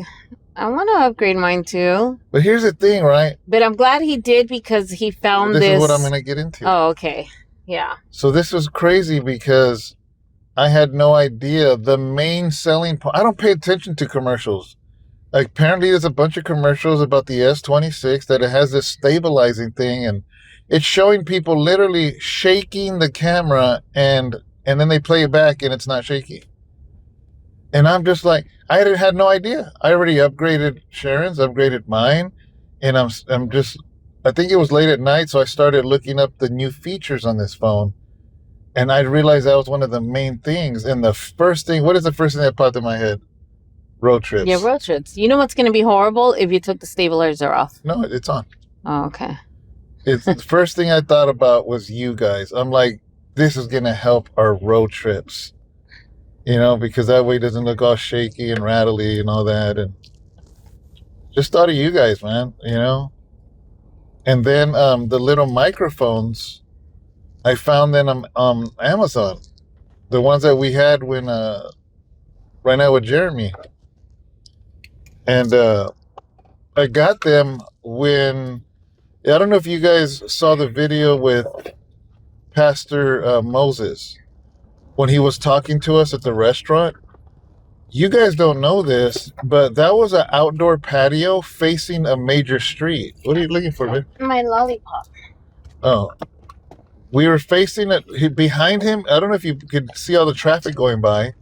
I want to upgrade mine too. But here's the thing, right? But I'm glad he did because he found this. This is what I'm going to get into. Oh, okay. Yeah. So this was crazy because I had no idea the main selling point. I don't pay attention to commercials. Like, apparently there's a bunch of commercials about the S26 that it has this stabilizing thing, and it's showing people literally shaking the camera, and then they play it back and it's not shaky. And I'm just like, I had no idea. I already upgraded Sharon's, upgraded mine, and I'm just, I think it was late at night, so I started looking up the new features on this phone, and I realized that was one of the main things. And the first thing, what is the first thing that popped in my head? Road trips. Yeah, road trips. You know what's going to be horrible if you took the stabilizer off? No, it's on. Oh, okay. It's the first thing I thought about was you guys. I'm like, this is going to help our road trips, because that way it doesn't look all shaky and rattly and all that. And just thought of you guys, man, And then the little microphones, I found them on Amazon. The ones that we had when, right now with Jeremy. And I got them when, I don't know if you guys saw the video with Pastor Moses when he was talking to us at the restaurant. You guys don't know this, but that was an outdoor patio facing a major street. What are you looking for, man? My lollipop. Oh. We were facing it behind him. I don't know if you could see all the traffic going by.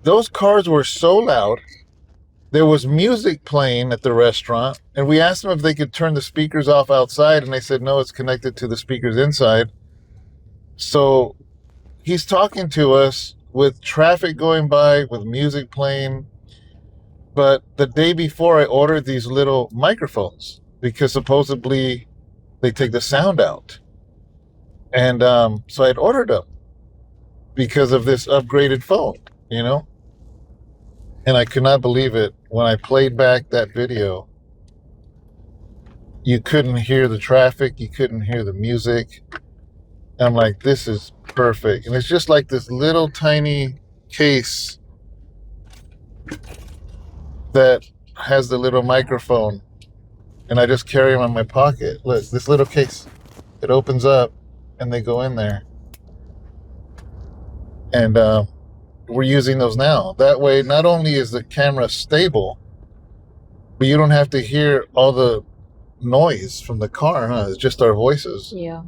Those cars were so loud. There was music playing at the restaurant, and we asked them if they could turn the speakers off outside, and they said, no, it's connected to the speakers inside. So he's talking to us with traffic going by, with music playing. But the day before, I ordered these little microphones because supposedly they take the sound out. And so I'd ordered them because of this upgraded phone, And I could not believe it. When I played back that video, you couldn't hear the traffic. You couldn't hear the music. I'm like, this is perfect. And it's just like this little tiny case that has the little microphone. And I just carry them in my pocket. Look, this little case. It opens up and they go in there. And we're using those now. That way, not only is the camera stable, but you don't have to hear all the noise from the car, huh? It's just our voices. Yeah.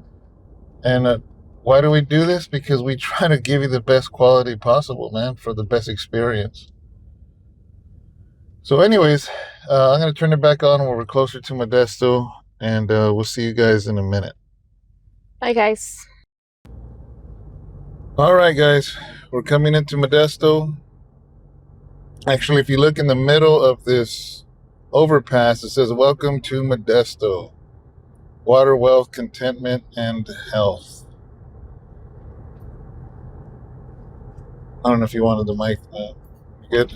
And why do we do this? Because we try to give you the best quality possible, man, for the best experience. So anyways, I'm going to turn it back on when we're closer to Modesto, and we'll see you guys in a minute. Bye, guys. All right, guys, we're coming into Modesto. Actually, if you look in the middle of this overpass, it says, welcome to Modesto. Water, wealth, contentment, and health. I don't know if you wanted the mic. Good.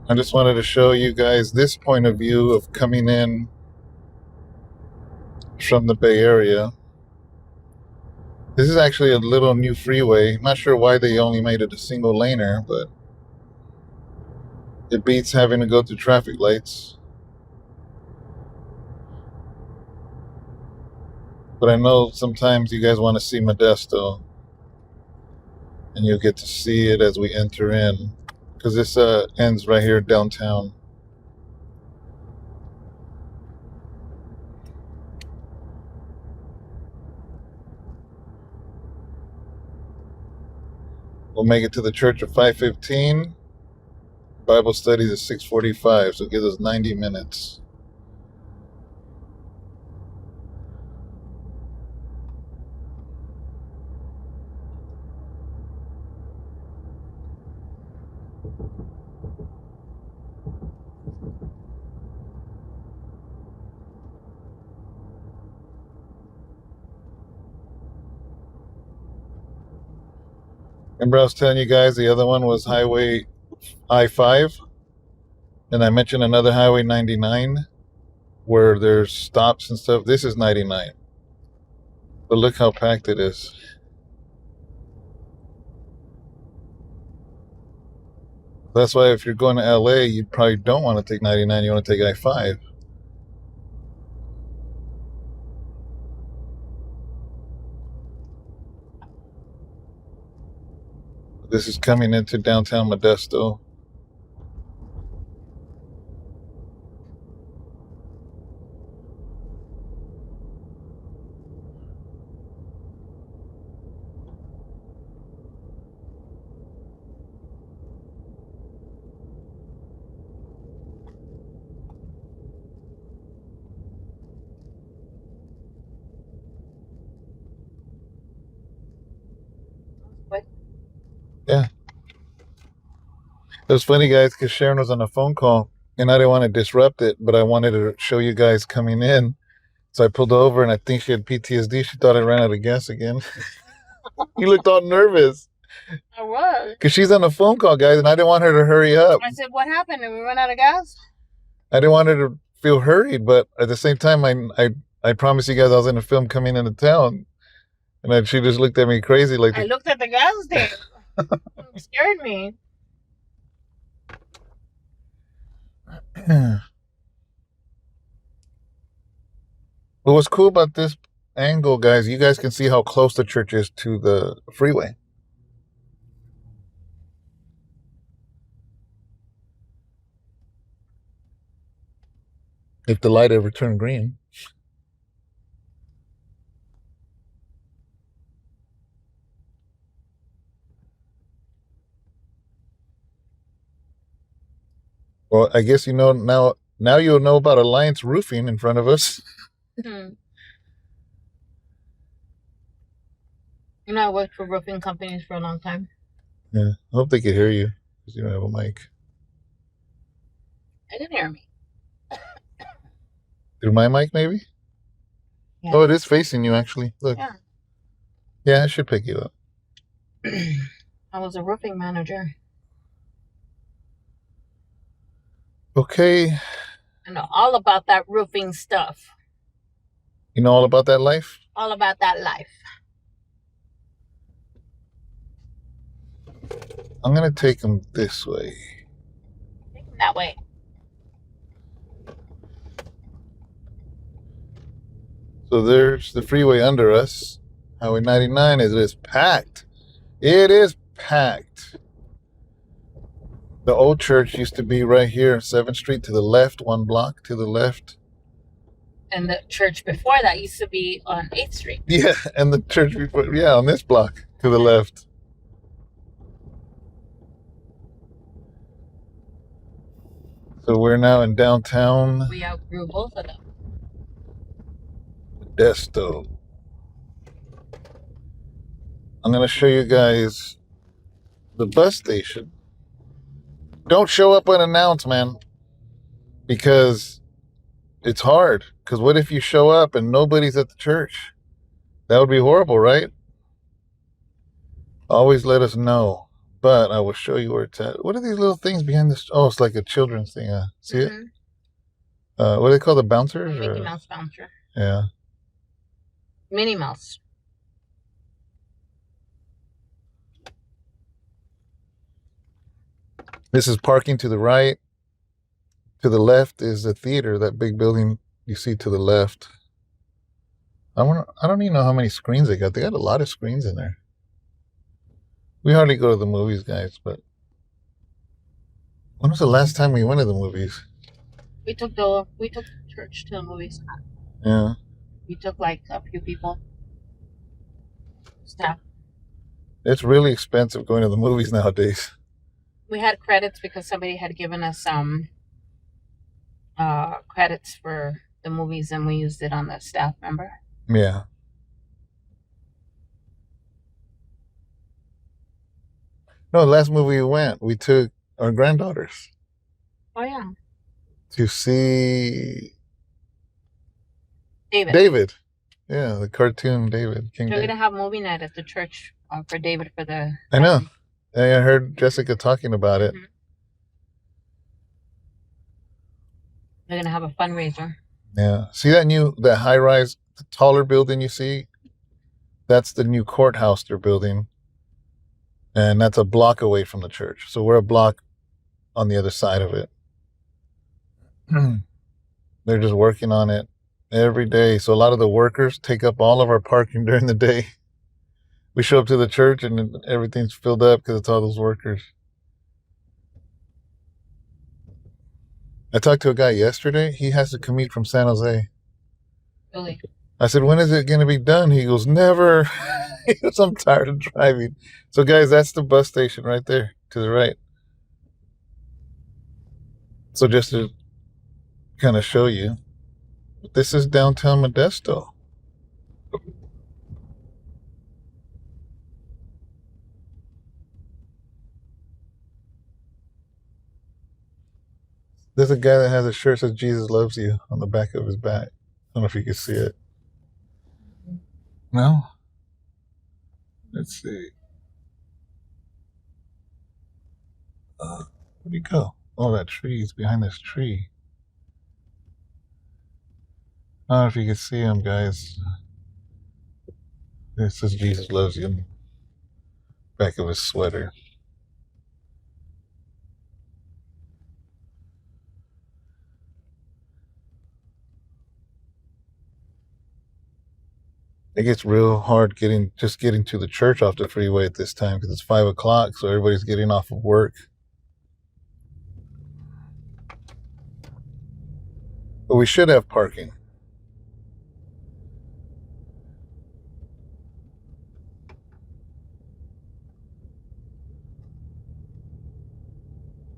I just wanted to show you guys this point of view of coming in from the Bay Area. This is actually a little new freeway. I'm not sure why they only made it a single laner, but it beats having to go through traffic lights. But I know sometimes you guys want to see Modesto, and you'll get to see it as we enter in, because this ends right here downtown. We'll make it to the church at 5:15. Bible studies at 6:45, so it gives us 90 minutes. Remember I was telling you guys the other one was Highway I-5? And I mentioned another Highway 99 where there's stops and stuff. This is 99. But look how packed it is. That's why if you're going to LA, you probably don't want to take 99. You want to take I-5. This is coming into downtown Modesto. Yeah. It was funny, guys, because Sharon was on a phone call, and I didn't want to disrupt it, but I wanted to show you guys coming in. So I pulled over, and I think she had PTSD. She thought I ran out of gas again. You looked all nervous. I was. Because she's on a phone call, guys, and I didn't want her to hurry up. I said, what happened? Did we run out of gas? I didn't want her to feel hurried, but at the same time, I promised you guys I was in a film coming into town. And then she just looked at me crazy. Like I looked at the gas tank. It scared me. But what's cool about this angle, guys, you guys can see how close the church is to the freeway. If the light ever turned green. Well, I guess you know now you'll know about Alliance Roofing in front of us. You know, I worked for roofing companies for a long time. Yeah, I hope they could hear you because you don't have a mic. They didn't hear me. Through my mic, maybe? Yeah. Oh, it is facing you, actually. Look. Yeah. Yeah, I should pick you up. I was a roofing manager. Okay. I know all about that roofing stuff. You know all about that life? All about that life. I'm going to take them this way. Take them that way. So there's the freeway under us. Highway 99 is packed. It is packed. The old church used to be right here, 7th Street to the left, 1 block to the left. And the church before that used to be on 8th Street. Yeah, and the church before, yeah, on this block to the left. So we're now in downtown We outgrew both of them. Modesto. I'm going to show you guys the bus station. Don't show up unannounced, man, because it's hard. Because what if you show up and nobody's at the church? That would be horrible, right? Always let us know. But I will show you where it's at. What are these little things behind this? Oh, it's like a children's thing. See it? What do they call the bouncers? Mickey Mouse bouncer. Yeah. Minnie Mouse. This is parking to the right. To the left is the theater, that big building you see to the left. I don't even know how many screens they got. They got a lot of screens in there. We hardly go to the movies, guys, but when was the last time we went to the movies? We took church to the movies. Yeah. We took like a few people. Staff. It's really expensive going to the movies nowadays. We had credits because somebody had given us credits for the movies, and we used it on the staff member. Yeah. No, the last movie we went, we took our granddaughters. Oh yeah. To see David. Yeah, the cartoon David. King They're David. gonna have movie night at the church for David for the. I know. I heard Jessica talking about it. Mm-hmm. They're gonna have a fundraiser. Yeah. See that high rise, the taller building you see? That's the new courthouse they're building. And that's a block away from the church. So we're a block on the other side of it. They're just working on it every day. So a lot of the workers take up all of our parking during the day. We show up to the church and everything's filled up because it's all those workers. I talked to a guy yesterday. He has to commute from San Jose. Really? I said, when is it going to be done? He goes, never. He goes, I'm tired of driving. So, guys, that's the bus station right there to the right. So just to kind of show you, this is downtown Modesto. There's a guy that has a shirt that says Jesus loves you on the back of his back. I don't know if you can see it. No? Let's see. Where'd he go? Oh, that tree is behind this tree. I don't know if you can see him, guys. It says Jesus loves you on the back of his sweater. It gets real hard getting to the church off the freeway at this time because it's 5 o'clock, so everybody's getting off of work. But we should have parking.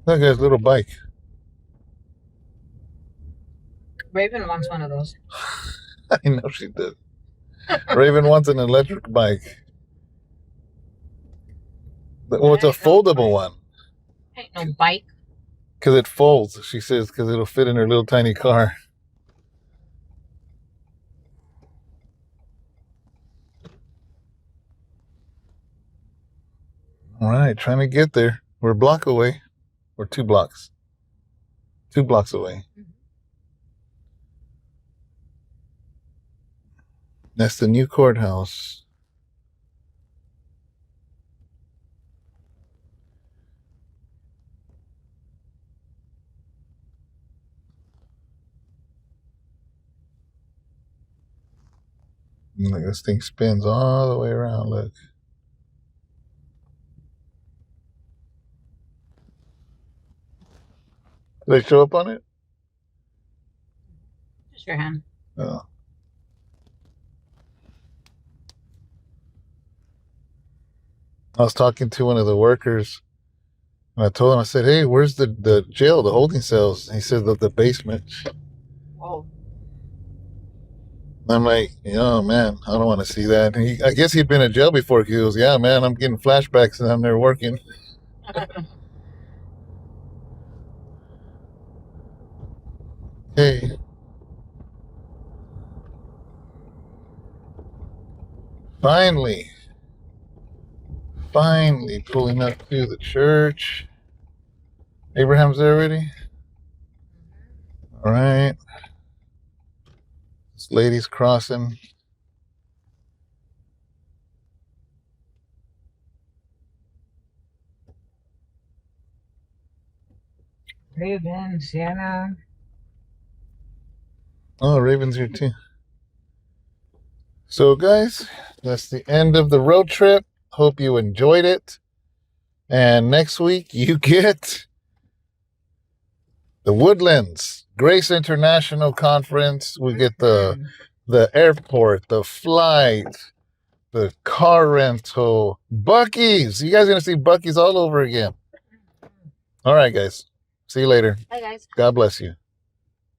That guy's little bike. Raven wants one of those. I know she did. Raven wants an electric bike. Well, it's a foldable one. Ain't no bike. Because it folds, she says, because it'll fit in her little tiny car. All right, trying to get there. We're a block away. We're 2 blocks. 2 blocks away. That's the new courthouse. Look, this thing spins all the way around. Look. Did they show up on it? Just your hand. Oh. I was talking to one of the workers, and I told him, I said, hey, where's the jail, the holding cells? And he said, the basement. Oh. I'm like, oh, man, I don't want to see that. And I guess he'd been in jail before. He goes, yeah, man, I'm getting flashbacks and I'm there working. Hey. Finally pulling up to the church. Abraham's there already? All right. This lady's crossing. Raven, Sienna. Oh, Raven's here too. So, guys, that's the end of the road trip. Hope you enjoyed it. And next week, you get the Woodlands Grace International Conference. We get the airport, the flight, the car rental, Buc-ee's. You guys are going to see Buc-ee's all over again. All right, guys. See you later. Bye, guys. God bless you.